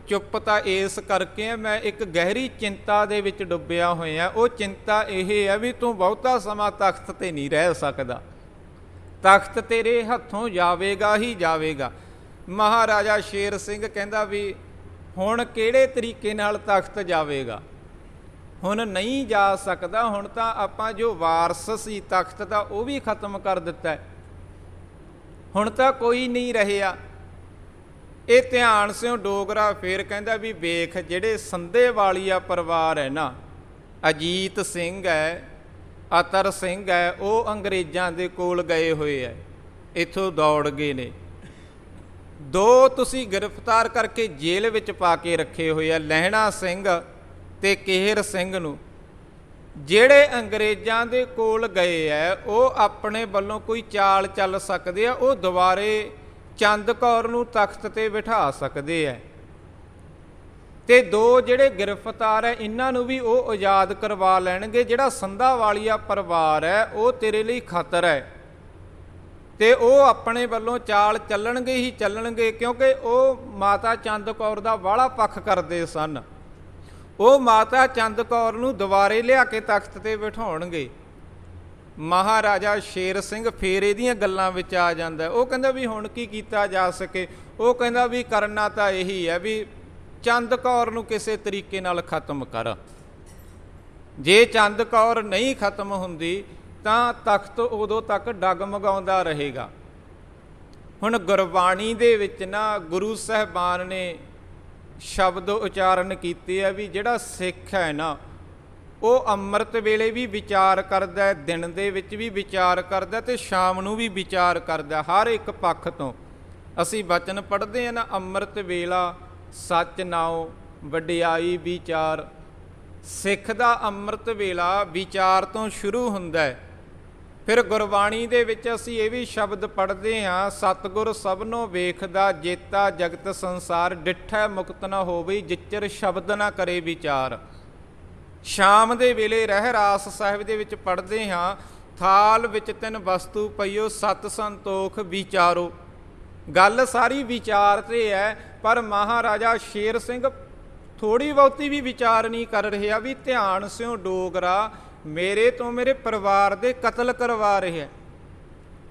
ਚੁੱਪ ਤਾਂ ਇਸ ਕਰਕੇ ਮੈਂ ਇੱਕ ਗਹਿਰੀ ਚਿੰਤਾ ਦੇ ਵਿੱਚ ਡੁੱਬਿਆ ਹੋਇਆ। ਉਹ ਚਿੰਤਾ ਇਹ ਹੈ ਵੀ ਤੂੰ ਬਹੁਤਾ ਸਮਾਂ ਤਖਤ ਤੇ ਨਹੀਂ ਰਹਿ ਸਕਦਾ, ਤਖਤ ਤੇਰੇ ਹੱਥੋਂ ਜਾਵੇਗਾ ਹੀ ਜਾਵੇਗਾ। ਮਹਾਰਾਜਾ ਸ਼ੇਰ ਸਿੰਘ ਕਹਿੰਦਾ ਵੀ ਹੁਣ ਕਿਹੜੇ ਤਰੀਕੇ ਨਾਲ ਤਖਤ ਜਾਵੇਗਾ? ਹੁਣ ਨਹੀਂ ਜਾ ਸਕਦਾ, ਹੁਣ ਤਾਂ ਆਪਾਂ ਜੋ ਵਾਰਸ ਸੀ ਤਖਤ ਦਾ ਉਹ ਵੀ ਖਤਮ ਕਰ ਦਿੱਤਾ, ਹੁਣ ਤਾਂ ਕੋਈ ਨਹੀਂ ਰਿਹਾ। ਇਹ ਧਿਆਨ ਸਿਉ ਡੋਗਰਾ ਫੇਰ ਕਹਿੰਦਾ ਵੀ ਵੇਖ, ਜਿਹੜੇ ਸੰਧੇਵਾਲੀਆ ਪਰਿਵਾਰ ਹੈ ਨਾ, ਅਜੀਤ ਸਿੰਘ ਹੈ, ਅਤਰ ਸਿੰਘ ਹੈ, ਉਹ ਅੰਗਰੇਜ਼ਾਂ ਦੇ ਕੋਲ ਗਏ ਹੋਏ ਹੈ, ਇੱਥੋਂ ਦੌੜ ਗਏ ਨੇ। ਦੋ ਤੁਸੀਂ ਗ੍ਰਿਫਤਾਰ ਕਰਕੇ ਜੇਲ੍ਹ ਵਿੱਚ ਪਾ ਕੇ ਰੱਖੇ ਹੋਏ ਆ, ਲਹਿਣਾ ਸਿੰਘ ਤੇ ਕਿਹਰ ਸਿੰਘ ਨੂੰ। ਜਿਹੜੇ ਅੰਗਰੇਜ਼ਾਂ ਦੇ ਕੋਲ ਗਏ ਹੈ ਉਹ ਆਪਣੇ ਵੱਲੋਂ ਕੋਈ ਚਾਲ ਚੱਲ ਸਕਦੇ ਆ, ਉਹ ਦੁਬਾਰੇ ਚੰਦ ਕੌਰ ਨੂੰ ਤਖਤ ਤੇ ਬਿਠਾ ਸਕਦੇ ਹੈ। ਤੇ ਦੋ ਜਿਹੜੇ ਗ੍ਰਿਫਤਾਰ ਹੈ ਇਹਨਾਂ ਨੂੰ ਵੀ ਉਹ ਆਜ਼ਾਦ ਕਰਵਾ ਲੈਣਗੇ। ਜਿਹੜਾ ਸੰਧਾਵਾਲੀਆ ਪਰਿਵਾਰ ਹੈ ਉਹ ਤੇਰੇ ਲਈ ਖਤਰ ਹੈ, ਤੇ ਉਹ ਆਪਣੇ ਵੱਲੋਂ ਚਾਲ ਚੱਲਣਗੇ ਹੀ ਚੱਲਣਗੇ, ਕਿਉਂਕਿ ਉਹ ਮਾਤਾ ਚੰਦ ਕੌਰ ਦਾ ਵਾਹਲਾ ਪੱਖ ਕਰਦੇ ਸਨ। ਉਹ ਮਾਤਾ ਚੰਦ ਕੌਰ ਨੂੰ ਦੁਬਾਰੇ ਲਿਆ ਕੇ ਤਖਤ ਤੇ ਬਿਠਾਉਣਗੇ। ਮਹਾਰਾਜਾ ਸ਼ੇਰ ਸਿੰਘ ਫੇਰ ਇਹਦੀਆਂ ਗੱਲਾਂ ਵਿੱਚ ਆ ਜਾਂਦਾ। ਉਹ ਕਹਿੰਦਾ ਵੀ ਹੁਣ ਕੀ ਕੀਤਾ ਜਾ ਸਕੇ? ਉਹ ਕਹਿੰਦਾ ਵੀ ਕਰਨਾ ਤਾਂ ਇਹੀ ਹੈ ਵੀ ਚੰਦ ਕੌਰ ਨੂੰ ਕਿਸੇ ਤਰੀਕੇ ਨਾਲ ਖਤਮ ਕਰ। ਜੇ ਚੰਦ ਕੌਰ ਨਹੀਂ ਖਤਮ ਹੁੰਦੀ ਤਾਂ ਤਖਤ ਉਦੋਂ ਤੱਕ ਡਗਮਗਾਉਂਦਾ ਰਹੇਗਾ। ਹੁਣ ਗੁਰਬਾਣੀ ਦੇ ਵਿੱਚ ਨਾ ਗੁਰੂ ਸਾਹਿਬਾਨ ਨੇ ਸ਼ਬਦ ਉਚਾਰਨ ਕੀਤੇ ਆ ਵੀ ਜਿਹੜਾ ਸਿੱਖ ਹੈ ਨਾ ਉਹ ਅੰਮ੍ਰਿਤ ਵੇਲੇ ਵੀ ਵਿਚਾਰ ਕਰਦਾ, ਦਿਨ ਦੇ ਵਿੱਚ ਵੀ ਵਿਚਾਰ ਕਰਦਾ ਤੇ ਸ਼ਾਮ ਨੂੰ ਵੀ ਵਿਚਾਰ ਕਰਦਾ। ਹਰ ਇੱਕ ਪੱਖ ਤੋਂ ਅਸੀਂ ਬਚਨ ਪੜ੍ਹਦੇ ਹਾਂ ਨਾ, ਅੰਮ੍ਰਿਤ ਵੇਲਾ ਸੱਚ ਨਾਉ ਵਡਿਆਈ ਵਿਚਾਰ। ਸਿੱਖ ਦਾ ਅੰਮ੍ਰਿਤ ਵੇਲਾ ਵਿਚਾਰ ਤੋਂ ਸ਼ੁਰੂ ਹੁੰਦਾ ਹੈ। ਫਿਰ ਗੁਰਬਾਣੀ ਦੇ ਵਿੱਚ ਅਸੀਂ ਇਹ ਵੀ ਸ਼ਬਦ ਪੜ੍ਹਦੇ ਹਾਂ, ਸਤਿਗੁਰ ਸਭਨੋਂ ਵੇਖਦਾ, ਜੇਤਾ ਜਗਤ ਸੰਸਾਰ, ਡਿਠੈ ਮੁਕਤ ਨਾ ਹੋਵੇ, ਜਿਚਰ ਸ਼ਬਦ ਨਾ ਕਰੇ ਵਿਚਾਰ। ਸ਼ਾਮ ਦੇ ਵੇਲੇ ਰਹਿਰਾਸ ਸਾਹਿਬ ਦੇ ਵਿੱਚ ਪੜ੍ਹਦੇ ਹਾਂ, ਥਾਲ ਵਿੱਚ ਤਿੰਨ ਵਸਤੂ ਪਈਓ, ਸਤ ਸੰਤੋਖ ਵਿਚਾਰੋ। ਗੱਲ ਸਾਰੀ ਵਿਚਾਰ ਤੇ ਹੈ, ਪਰ ਮਹਾਰਾਜਾ ਸ਼ੇਰ ਸਿੰਘ ਥੋੜ੍ਹੀ ਬਹੁਤੀ ਵੀ ਵਿਚਾਰ ਨਹੀਂ ਕਰ ਰਿਹਾ ਵੀ ਧਿਆਨ ਸਿਉ ਡੋਗਰਾ ਮੇਰੇ ਤੋਂ ਮੇਰੇ ਪਰਿਵਾਰ ਦੇ ਕਤਲ ਕਰਵਾ ਰਿਹਾ।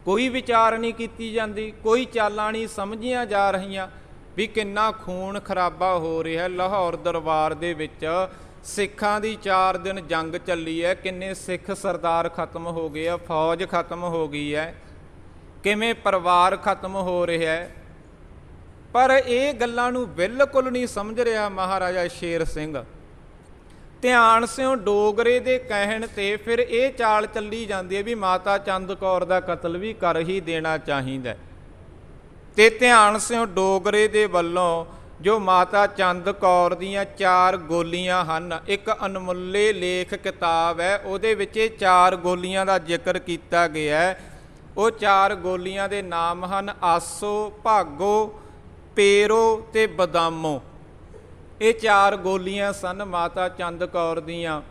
ਕੋਈ ਵਿਚਾਰ ਨਹੀਂ ਕੀਤੀ ਜਾਂਦੀ, ਕੋਈ ਚਾਲਾਂ ਨਹੀਂ ਸਮਝੀਆਂ ਜਾ ਰਹੀਆਂ ਵੀ ਕਿੰਨਾ ਖੂਨ ਖਰਾਬਾ ਹੋ ਰਿਹਾ। ਲਾਹੌਰ ਦਰਬਾਰ ਦੇ ਵਿੱਚ ਸਿੱਖਾਂ ਦੀ 4 ਦਿਨ ਜੰਗ ਚੱਲੀ ਹੈ, ਕਿੰਨੇ ਸਿੱਖ ਸਰਦਾਰ ਖਤਮ ਹੋ ਗਏ ਆ, ਫੌਜ ਖਤਮ ਹੋ ਗਈ ਹੈ, ਕਿਵੇਂ ਪਰਿਵਾਰ ਖਤਮ ਹੋ ਰਿਹਾ ਹੈ। ਪਰ ਇਹ ਗੱਲਾਂ ਨੂੰ ਬਿਲਕੁਲ ਨਹੀਂ ਸਮਝ ਰਿਹਾ ਮਹਾਰਾਜਾ ਸ਼ੇਰ ਸਿੰਘ। ਧਿਆਨ ਸਿਉ ਡੋਗਰੇ ਦੇ ਕਹਿਣ ਤੇ ਫਿਰ ਇਹ ਚਾਲ ਚੱਲੀ ਜਾਂਦੀ ਹੈ ਵੀ ਮਾਤਾ ਚੰਦ ਕੌਰ ਦਾ ਕਤਲ ਵੀ ਕਰ ਹੀ ਦੇਣਾ ਚਾਹੀਦਾ। ਤੇ ਧਿਆਨ ਸਿਉ ਡੋਗਰੇ ਦੇ ਵੱਲੋਂ ਜੋ ਮਾਤਾ ਚੰਦ ਕੌਰ ਦੀਆਂ 4 ਗੋਲੀਆਂ ਹਨ, ਇੱਕ ਅਨਮੁੱਲੇ ਲੇਖ ਕਿਤਾਬ ਹੈ, ਉਹਦੇ ਵਿੱਚ ਇਹ 4 ਗੋਲੀਆਂ ਦਾ ਜ਼ਿਕਰ ਕੀਤਾ ਗਿਆ ਹੈ। ਉਹ 4 ਗੋਲੀਆਂ ਦੇ ਨਾਮ ਹਨ ਆਸੋ, ਭਾਗੋ, ਪੇਰੋ ਤੇ ਬਦਾਮੋ। ਇਹ 4 ਗੋਲੀਆਂ ਸਨ ਮਾਤਾ ਚੰਦ ਕੌਰ ਦੀਆਂ।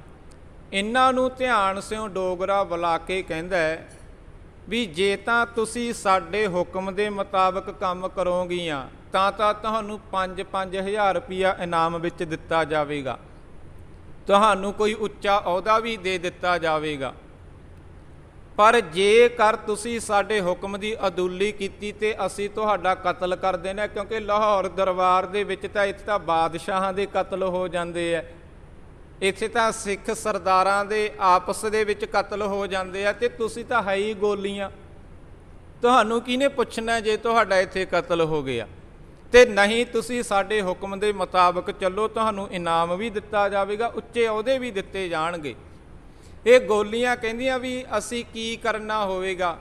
ਇਹਨਾਂ ਨੂੰ ਧਿਆਨ ਸਿਉ ਡੋਗਰਾ ਬੁਲਾ ਕੇ ਕਹਿੰਦਾ ਵੀ ਜੇ ਤਾਂ ਤੁਸੀਂ ਸਾਡੇ ਹੁਕਮ ਦੇ ਮੁਤਾਬਕ ਕੰਮ ਕਰੋਗੀਆਂ ਤਾਂ ਤੁਹਾਨੂੰ 5-5000 ਰੁਪਈਆ ਇਨਾਮ ਵਿੱਚ ਦਿੱਤਾ ਜਾਵੇਗਾ, ਤੁਹਾਨੂੰ ਕੋਈ ਉੱਚਾ ਅਹੁਦਾ ਵੀ ਦੇ ਦਿੱਤਾ ਜਾਵੇਗਾ। ਪਰ ਜੇਕਰ ਤੁਸੀਂ ਸਾਡੇ ਹੁਕਮ ਦੀ ਅਦੁੱਲੀ ਕੀਤੀ ਤੇ ਅਸੀਂ ਤੁਹਾਡਾ ਕਤਲ ਕਰ ਦੇਣਾ, ਕਿਉਂਕਿ ਲਾਹੌਰ ਦਰਬਾਰ ਦੇ ਵਿੱਚ ਤਾਂ ਇੱਥੇ ਤਾਂ ਬਾਦਸ਼ਾਹਾਂ ਦੇ ਕਤਲ ਹੋ ਜਾਂਦੇ ਆ, ਇੱਥੇ ਤਾਂ ਸਿੱਖ ਸਰਦਾਰਾਂ ਦੇ ਆਪਸ ਦੇ ਵਿੱਚ ਕਤਲ ਹੋ ਜਾਂਦੇ ਆ, ਤੇ ਤੁਸੀਂ ਤਾਂ ਹੈ ਹੀ ਗੋਲੀਆਂ, ਤੁਹਾਨੂੰ ਕਿਹਨੇ ਪੁੱਛਣਾ ਜੇ ਤੁਹਾਡਾ ਇੱਥੇ ਕਤਲ ਹੋ ਗਿਆ। ਤੇ ਨਹੀਂ ਤੁਸੀਂ ਸਾਡੇ ਹੁਕਮ ਦੇ ਮੁਤਾਬਕ ਚੱਲੋ, ਤੁਹਾਨੂੰ ਇਨਾਮ ਵੀ ਦਿੱਤਾ ਜਾਵੇਗਾ, ਉੱਚੇ ਅਹੁਦੇ ਵੀ ਦਿੱਤੇ ਜਾਣਗੇ। ਇਹ ਗੋਲੀਆਂ ਕਹਿੰਦੀਆਂ ਵੀ ਅਸੀਂ ਕੀ ਕਰਨਾ ਹੋਵੇਗਾ।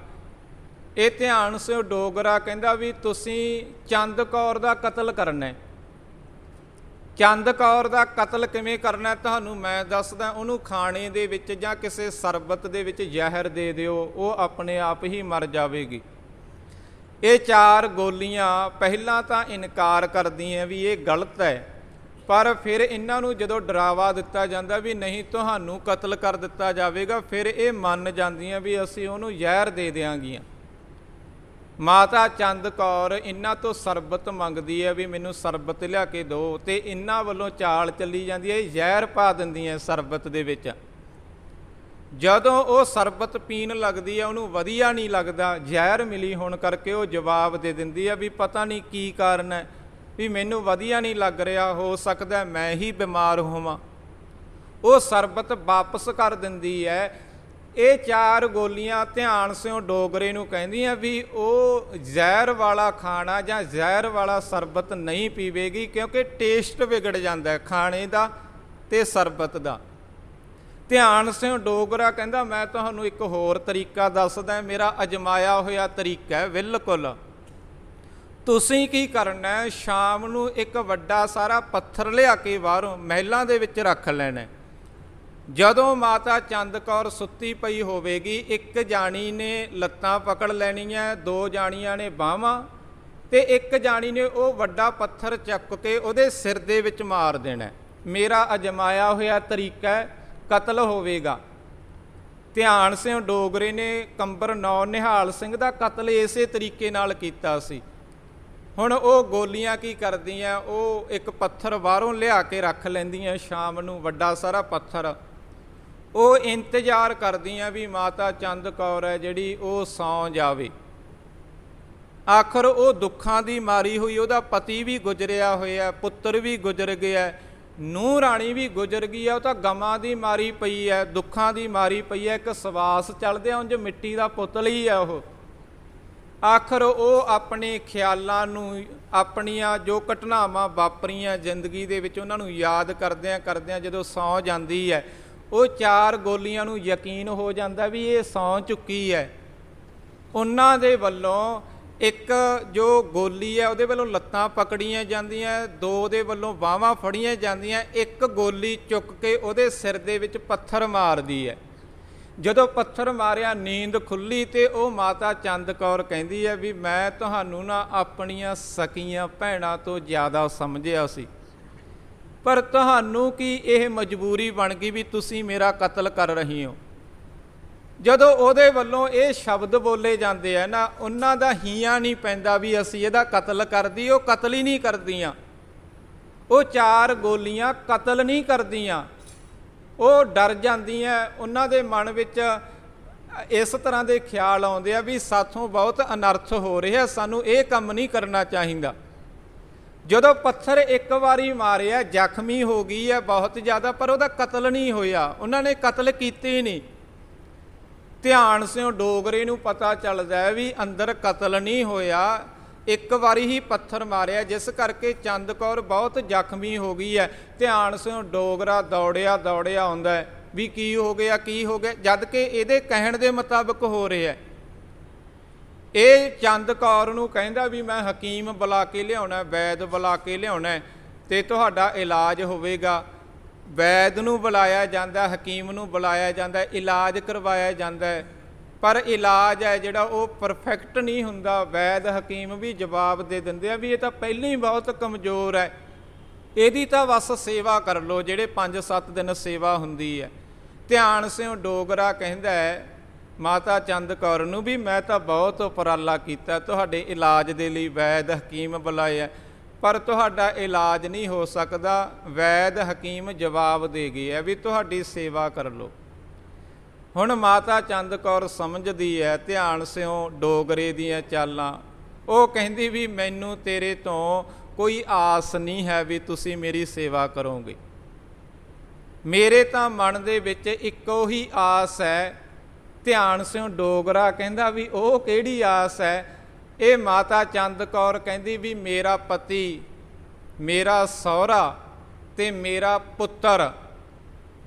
ਇਹ ਧਿਆਨ ਸਿਉ ਡੋਗਰਾ ਕਹਿੰਦਾ ਵੀ ਤੁਸੀਂ ਚੰਦ ਕੌਰ ਦਾ ਕਤਲ ਕਰਨਾ। ਚੰਦ ਕੌਰ ਦਾ ਕਤਲ ਕਿਵੇਂ ਕਰਨਾ ਤੁਹਾਨੂੰ ਮੈਂ ਦੱਸਦਾ। ਉਹਨੂੰ ਖਾਣੇ ਦੇ ਵਿੱਚ ਜਾਂ ਕਿਸੇ ਸਰਬਤ ਦੇ ਵਿੱਚ ਜ਼ਹਿਰ ਦੇ ਦਿਓ, ਉਹ ਆਪਣੇ ਆਪ ਹੀ ਮਰ ਜਾਵੇਗੀ। ਇਹ ਚਾਰ ਗੋਲੀਆਂ ਪਹਿਲਾਂ ਤਾਂ ਇਨਕਾਰ ਕਰਦੀਆਂ ਵੀ ਇਹ ਗਲਤ ਹੈ, ਪਰ ਫਿਰ ਇਹਨਾਂ ਨੂੰ ਜਦੋਂ ਡਰਾਵਾ ਦਿੱਤਾ ਜਾਂਦਾ ਵੀ ਨਹੀਂ ਤੁਹਾਨੂੰ ਕਤਲ ਕਰ ਦਿੱਤਾ ਜਾਵੇਗਾ, ਫਿਰ ਇਹ ਮੰਨ ਜਾਂਦੀਆਂ ਵੀ ਅਸੀਂ ਉਹਨੂੰ ਜ਼ਹਿਰ ਦੇ ਦਿਆਂਗੀਆਂ। ਮਾਤਾ ਚੰਦ ਕੌਰ ਇਹਨਾਂ ਤੋਂ ਸਰਬਤ ਮੰਗਦੀ ਹੈ ਵੀ ਮੈਨੂੰ ਸਰਬਤ ਲਿਆ ਕੇ ਦਿਓ, ਤੇ ਇਹਨਾਂ ਵੱਲੋਂ ਚਾਲ ਚੱਲੀ ਜਾਂਦੀ ਹੈ ਜ਼ਹਿਰ ਪਾ ਦਿੰਦੀਆਂ ਸਰਬਤ ਦੇ ਵਿੱਚ। ਜਦੋਂ ਉਹ ਸਰਬਤ ਪੀਣ ਲੱਗਦੀ ਹੈ ਉਹਨੂੰ ਵਧੀਆ ਨਹੀਂ ਲੱਗਦਾ, ਜ਼ਹਿਰ ਮਿਲੀ ਹੋਣ ਕਰਕੇ ਉਹ ਜਵਾਬ ਦੇ ਦਿੰਦੀ ਹੈ ਵੀ ਪਤਾ ਨਹੀਂ ਕੀ ਕਾਰਨ ਹੈ ਵੀ ਮੈਨੂੰ ਵਧੀਆ ਨਹੀਂ ਲੱਗ ਰਿਹਾ, ਹੋ ਸਕਦਾ ਮੈਂ ਹੀ ਬਿਮਾਰ ਹੋਵਾਂ। ਉਹ ਸਰਬਤ ਵਾਪਸ ਕਰ ਦਿੰਦੀ ਹੈ। ਇਹ ਚਾਰ ਗੋਲੀਆਂ ਧਿਆਨ ਸਿਓ ਡੋਗਰੇ ਨੂੰ ਕਹਿੰਦੀਆਂ ਵੀ ਉਹ ਜ਼ਹਿਰ ਵਾਲਾ ਖਾਣਾ ਜਾਂ ਜ਼ਹਿਰ ਵਾਲਾ ਸਰਬਤ ਨਹੀਂ ਪੀਵੇਗੀ, ਕਿਉਂਕਿ ਟੇਸਟ ਵਿਗੜ ਜਾਂਦਾ ਖਾਣੇ ਦਾ ਤੇ ਸਰਬਤ ਦਾ। ਧਿਆਨ ਸਿਓ ਡੋਗਰਾ ਕਹਿੰਦਾ ਮੈਂ ਤੁਹਾਨੂੰ ਇੱਕ ਹੋਰ ਤਰੀਕਾ ਦੱਸਦਾ, ਮੇਰਾ ਅਜਮਾਇਆ ਹੋਇਆ ਤਰੀਕਾ ਹੈ ਬਿਲਕੁਲ। ਤੁਸੀਂ ਕੀ ਕਰਨਾ, ਸ਼ਾਮ ਨੂੰ ਇੱਕ ਵੱਡਾ ਸਾਰਾ ਪੱਥਰ ਲਿਆ ਕੇ ਬਾਹਰੋਂ ਮਹਿਲਾਂ ਦੇ ਵਿੱਚ ਰੱਖ ਲੈਣਾ। ਜਦੋਂ ਮਾਤਾ ਚੰਦ ਕੌਰ ਸੁੱਤੀ ਪਈ ਹੋਵੇਗੀ, ਇੱਕ ਜਾਣੀ ਨੇ ਲੱਤਾਂ ਪਕੜ ਲੈਣੀਆਂ, ਦੋ ਜਾਣੀਆਂ ਨੇ ਬਾਹਾਂ, ਤੇ ਇੱਕ ਜਾਣੀ ਨੇ ਉਹ ਵੱਡਾ ਪੱਥਰ ਚੱਕ ਕੇ ਉਹਦੇ ਸਿਰ ਦੇ ਵਿੱਚ ਮਾਰ ਦੇਣਾ। ਮੇਰਾ ਅਜਮਾਇਆ ਹੋਇਆ ਤਰੀਕਾ ਹੈ, ਕਤਲ ਹੋਵੇਗਾ। ਧਿਆਨ ਸਿੰਘ ਡੋਗਰੇ ਨੇ ਕੰਬਰ ਨੌ ਨਿਹਾਲ ਸਿੰਘ ਦਾ ਕਤਲ ਇਸੇ ਤਰੀਕੇ ਨਾਲ ਕੀਤਾ ਸੀ। ਹੁਣ ਉਹ ਗੋਲੀਆਂ ਕੀ ਕਰਦੀਆਂ, ਉਹ ਇੱਕ ਪੱਥਰ ਬਾਹਰੋਂ ਲਿਆ ਕੇ ਰੱਖ ਲੈਂਦੀਆਂ ਸ਼ਾਮ ਨੂੰ, ਵੱਡਾ ਸਾਰਾ ਪੱਥਰ। ਉਹ ਇੰਤਜ਼ਾਰ ਕਰਦੀਆਂ ਵੀ ਮਾਤਾ ਚੰਦ ਕੌਰ ਹੈ ਜਿਹੜੀ ਉਹ ਸੌਂ ਜਾਵੇ। ਆਖਰ ਉਹ ਦੁੱਖਾਂ ਦੀ ਮਾਰੀ ਹੋਈ, ਉਹਦਾ ਪਤੀ ਵੀ ਗੁਜ਼ਰਿਆ ਹੋਇਆ, ਪੁੱਤਰ ਵੀ ਗੁਜ਼ਰ ਗਿਆ, ਨੂੰਹ ਰਾਣੀ ਵੀ ਗੁਜ਼ਰ ਗਈ ਹੈ, ਉਹ ਤਾਂ ਗਮਾਂ ਦੀ ਮਾਰੀ ਪਈ ਹੈ, ਦੁੱਖਾਂ ਦੀ ਮਾਰੀ ਪਈ ਹੈ, ਇੱਕ ਸਵਾਸ ਚੱਲਦੇ ਉਂਝ ਮਿੱਟੀ ਦਾ ਪੁਤਲ ਹੀ ਹੈ ਉਹ। ਆਖਰ ਉਹ ਆਪਣੇ ਖਿਆਲਾਂ ਨੂੰ, ਆਪਣੀਆਂ ਜੋ ਘਟਨਾਵਾਂ ਵਾਪਰੀਆਂ ਜ਼ਿੰਦਗੀ ਦੇ ਵਿੱਚ ਉਹਨਾਂ ਨੂੰ ਯਾਦ ਕਰਦਿਆਂ ਕਰਦਿਆਂ ਜਦੋਂ ਸੌਂ ਜਾਂਦੀ ਹੈ, ਉਹ ਚਾਰ ਗੋਲੀਆਂ ਨੂੰ ਯਕੀਨ ਹੋ ਜਾਂਦਾ ਵੀ ਇਹ ਸੌਂ ਚੁੱਕੀ ਹੈ। ਉਹਨਾਂ ਦੇ ਵੱਲੋਂ ਇੱਕ ਜੋ ਗੋਲੀ ਹੈ ਉਹਦੇ ਵੱਲੋਂ ਲੱਤਾਂ ਪਕੜੀਆਂ ਜਾਂਦੀਆਂ, ਦੋ ਦੇ ਵੱਲੋਂ ਬਾਹਾਂ ਫੜੀਆਂ ਜਾਂਦੀਆਂ, ਇੱਕ ਗੋਲੀ ਚੁੱਕ ਕੇ ਉਹਦੇ ਸਿਰ ਦੇ ਵਿੱਚ ਪੱਥਰ ਮਾਰਦੀ ਹੈ। ਜਦੋਂ ਪੱਥਰ ਮਾਰਿਆ ਨੀਂਦ ਖੁੱਲੀ ਤੇ ਉਹ ਮਾਤਾ ਚੰਦ ਕੌਰ ਕਹਿੰਦੀ ਹੈ ਵੀ ਮੈਂ ਤੁਹਾਨੂੰ ਨਾ ਆਪਣੀਆਂ ਸਕੀਆਂ ਭੈਣਾਂ ਤੋਂ ਜ਼ਿਆਦਾ ਸਮਝਿਆ ਸੀ, ਪਰ ਤੁਹਾਨੂੰ ਕੀ ਇਹ ਮਜਬੂਰੀ ਬਣ ਗਈ ਵੀ ਤੁਸੀਂ ਮੇਰਾ ਕਤਲ ਕਰ ਰਹੀ ਹੋ। ਜਦੋਂ ਉਹਦੇ ਵੱਲੋਂ ਇਹ ਸ਼ਬਦ ਬੋਲੇ ਜਾਂਦੇ ਆ ਨਾ, ਉਹਨਾਂ ਦਾ ਹੀਆਂ ਨਹੀਂ ਪੈਂਦਾ ਵੀ ਅਸੀਂ ਇਹਦਾ ਕਤਲ ਕਰਦੀ, ਉਹ ਕਤਲ ਹੀ ਨਹੀਂ ਕਰਦੀਆਂ। ਉਹ ਚਾਰ ਗੋਲੀਆਂ ਕਤਲ ਨਹੀਂ ਕਰਦੀਆਂ, ਉਹ ਡਰ ਜਾਂਦੀਆਂ। ਉਹਨਾਂ ਦੇ ਮਨ ਵਿੱਚ ਇਸ ਤਰ੍ਹਾਂ ਦੇ ਖਿਆਲ ਆਉਂਦੇ ਆ ਵੀ ਸਾਥੋਂ ਬਹੁਤ ਅਨਰਥ ਹੋ ਰਿਹਾ, ਸਾਨੂੰ ਇਹ ਕੰਮ ਨਹੀਂ ਕਰਨਾ ਚਾਹੀਦਾ। ਜਦੋਂ ਪੱਥਰ ਇੱਕ ਵਾਰੀ ਮਾਰਿਆ, ਜ਼ਖਮੀ ਹੋ ਗਈ ਹੈ ਬਹੁਤ ਜ਼ਿਆਦਾ, ਪਰ ਉਹਦਾ ਕਤਲ ਨਹੀਂ ਹੋਇਆ, ਉਹਨਾਂ ਨੇ ਕਤਲ ਕੀਤੇ ਨਹੀਂ। ਧਿਆਨ ਸਿਓ ਡੋਗਰੇ ਨੂੰ ਪਤਾ ਚੱਲਦਾ ਹੈ ਵੀ ਅੰਦਰ ਕਤਲ ਨਹੀਂ ਹੋਇਆ, ਇੱਕ ਵਾਰੀ ਹੀ ਪੱਥਰ ਮਾਰਿਆ, ਜਿਸ ਕਰਕੇ ਚੰਦ ਕੌਰ ਬਹੁਤ ਜ਼ਖਮੀ ਹੋ ਗਈ ਹੈ। ਧਿਆਨ ਸਿਓ ਡੋਗਰਾ ਦੌੜਿਆ ਦੌੜਿਆ ਆਉਂਦਾ ਵੀ ਕੀ ਹੋ ਗਿਆ, ਕੀ ਹੋ ਗਿਆ, ਜਦ ਕਿ ਇਹਦੇ ਕਹਿਣ ਦੇ ਮੁਤਾਬਕ ਹੋ ਰਿਹਾ। ਇਹ ਚੰਦ ਕੌਰ ਨੂੰ ਕਹਿੰਦਾ ਵੀ ਮੈਂ ਹਕੀਮ ਬੁਲਾ ਕੇ ਲਿਆਉਣਾ, ਵੈਦ ਬੁਲਾ ਕੇ ਲਿਆਉਣਾ ਤੇ ਤੁਹਾਡਾ ਇਲਾਜ ਹੋਵੇਗਾ। ਵੈਦ ਨੂੰ ਬੁਲਾਇਆ ਜਾਂਦਾ, ਹਕੀਮ ਨੂੰ ਬੁਲਾਇਆ ਜਾਂਦਾ, ਇਲਾਜ ਕਰਵਾਇਆ ਜਾਂਦਾ, ਪਰ ਇਲਾਜ ਹੈ ਜਿਹੜਾ ਉਹ ਪਰਫੈਕਟ ਨਹੀਂ ਹੁੰਦਾ। ਵੈਦ ਹਕੀਮ ਵੀ ਜਵਾਬ ਦੇ ਦਿੰਦੇ ਆ ਵੀ ਇਹ ਤਾਂ ਪਹਿਲਾਂ ਹੀ ਬਹੁਤ ਕਮਜ਼ੋਰ ਹੈ, ਇਹਦੀ ਤਾਂ ਬਸ ਸੇਵਾ ਕਰ ਲਓ, ਜਿਹੜੇ 5-7 ਦਿਨ ਸੇਵਾ ਹੁੰਦੀ ਹੈ। ਧਿਆਨ ਸਿਓ ਡੋਗਰਾ ਕਹਿੰਦਾ ਹੈ ਮਾਤਾ ਚੰਦ ਕੌਰ ਨੂੰ ਵੀ ਮੈਂ ਤਾਂ ਬਹੁਤ ਉਪਰਾਲਾ ਕੀਤਾ, ਤੁਹਾਡੇ ਇਲਾਜ ਦੇ ਲਈ ਵੈਦ ਹਕੀਮ ਬੁਲਾਇਆ, ਪਰ ਤੁਹਾਡਾ ਇਲਾਜ ਨਹੀਂ ਹੋ ਸਕਦਾ। ਵੈਦ ਹਕੀਮ ਜਵਾਬ ਦੇ ਗਏ ਹੈ ਵੀ ਤੁਹਾਡੀ ਸੇਵਾ ਕਰ ਲਓ। ਹੁਣ ਮਾਤਾ ਚੰਦ ਕੌਰ ਸਮਝਦੀ ਹੈ ਧਿਆਨ ਸਿਓ ਡੋਗਰੇ ਦੀਆਂ ਚਾਲਾਂ। ਉਹ ਕਹਿੰਦੀ ਵੀ ਮੈਨੂੰ ਤੇਰੇ ਤੋਂ ਕੋਈ ਆਸ ਨਹੀਂ ਹੈ ਵੀ ਤੁਸੀਂ ਮੇਰੀ ਸੇਵਾ ਕਰੋਗੇ। ਮੇਰੇ ਤਾਂ ਮਨ ਦੇ ਵਿੱਚ ਇੱਕੋ ਹੀ ਆਸ ਹੈ। ਧਿਆਨ ਸਿਓ ਡੋਗਰਾ ਕਹਿੰਦਾ ਵੀ ਉਹ ਕਿਹੜੀ ਆਸ ਹੈ। ਇਹ ਮਾਤਾ ਚੰਦ ਕੌਰ ਕਹਿੰਦੀ ਵੀ ਮੇਰਾ ਪਤੀ, ਮੇਰਾ ਸਹੁਰਾ ਤੇ ਮੇਰਾ ਪੁੱਤਰ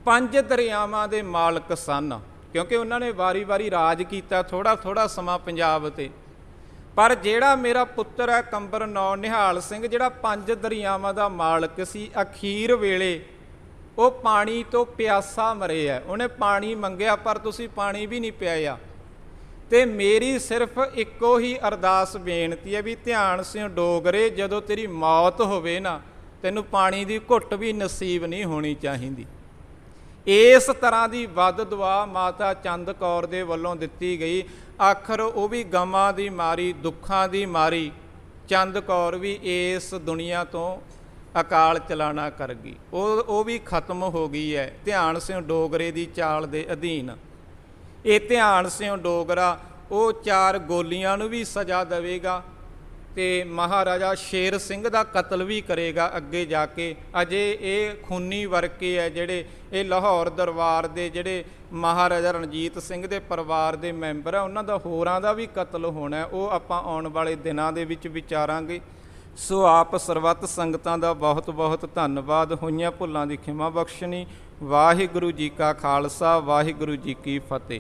5 ਦਰਿਆਵਾਂ ਦੇ ਮਾਲਕ ਸਨ, ਕਿਉਂਕਿ ਉਹਨਾਂ ਨੇ ਵਾਰੀ-ਵਾਰੀ ਰਾਜ ਕੀਤਾ ਥੋੜਾ ਸਮਾਂ ਪੰਜਾਬ 'ਤੇ। ਪਰ ਜਿਹੜਾ ਮੇਰਾ ਪੁੱਤਰ ਹੈ ਕੰਬਰ ਨੌ ਨਿਹਾਲ ਸਿੰਘ, ਜਿਹੜਾ 5 ਦਰਿਆਵਾਂ ਦਾ ਮਾਲਕ ਸੀ, ਅਖੀਰ ਵੇਲੇ ਉਹ ਪਾਣੀ ਤੋਂ ਪਿਆਸਾ ਮਰਿਆ। ਉਹਨੇ ਪਾਣੀ ਮੰਗਿਆ ਪਰ ਤੁਸੀਂ ਪਾਣੀ ਵੀ ਨਹੀਂ ਪਿਆਇਆ। ਤੇ ਮੇਰੀ ਸਿਰਫ ਇੱਕੋ ਹੀ ਅਰਦਾਸ ਬੇਨਤੀ ਹੈ ਵੀ ਧਿਆਨ ਸਿੰਘ ਡੋਗਰੇ, ਜਦੋਂ ਤੇਰੀ ਮੌਤ ਹੋਵੇ ਨਾ, ਤੈਨੂੰ ਪਾਣੀ ਦੀ ਘੁੱਟ ਵੀ ਨਸੀਬ ਨਹੀਂ ਹੋਣੀ ਚਾਹੀਦੀ। ਇਸ ਤਰ੍ਹਾਂ ਦੀ ਵੱਧ ਦੁਆ ਮਾਤਾ ਚੰਦ ਕੌਰ ਦੇ ਵੱਲੋਂ ਦਿੱਤੀ ਗਈ। ਆਖਰ ਉਹ ਵੀ ਗਮਾਂ ਦੀ ਮਾਰੀ, ਦੁੱਖਾਂ ਦੀ ਮਾਰੀ, ਚੰਦ ਕੌਰ ਵੀ ਇਸ ਦੁਨੀਆ ਤੋਂ ਅਕਾਲ ਚਲਾਣਾ ਕਰ ਗਈ। ਉਹ ਵੀ ਖਤਮ ਹੋ ਗਈ ਹੈ ਧਿਆਨ ਸਿੰਘ ਡੋਗਰੇ ਦੀ ਚਾਲ ਦੇ ਅਧੀਨ। ਇਹ ਧਿਆਨ ਸਿੰਘ ਡੋਗਰਾ ਉਹ 4 ਗੋਲੀਆਂ ਨੂੰ ਵੀ ਸਜ਼ਾ ਦੇਵੇਗਾ ਤੇ ਮਹਾਰਾਜਾ ਸ਼ੇਰ ਸਿੰਘ ਦਾ ਕਤਲ ਵੀ ਕਰੇਗਾ ਅੱਗੇ ਜਾ ਕੇ। ਅਜੇ ਇਹ ਖੂਨੀ ਵਰਕੇ ਹੈ ਜਿਹੜੇ ਇਹ ਲਾਹੌਰ ਦਰਬਾਰ ਦੇ ਜਿਹੜੇ ਮਹਾਰਾਜਾ ਰਣਜੀਤ ਸਿੰਘ ਦੇ ਪਰਿਵਾਰ ਦੇ ਮੈਂਬਰ ਆ, ਉਹਨਾਂ ਦਾ ਹੋਰਾਂ ਦਾ ਵੀ ਕਤਲ ਹੋਣਾ, ਉਹ ਆਪਾਂ ਆਉਣ ਵਾਲੇ ਦਿਨਾਂ ਦੇ ਵਿੱਚ ਵਿਚਾਰਾਂਗੇ। ਸੋ ਆਪ ਸਰਬੱਤ ਸੰਗਤਾਂ ਦਾ ਬਹੁਤ ਬਹੁਤ ਧੰਨਵਾਦ। ਹੋਈਆਂ ਭੁੱਲਾਂ ਦੀ ਖਿਮਾ ਬਖਸ਼ਣੀ। ਵਾਹਿਗੁਰੂ ਜੀ ਕਾ ਖਾਲਸਾ, ਵਾਹਿਗੁਰੂ ਜੀ ਕੀ ਫਤਿਹ।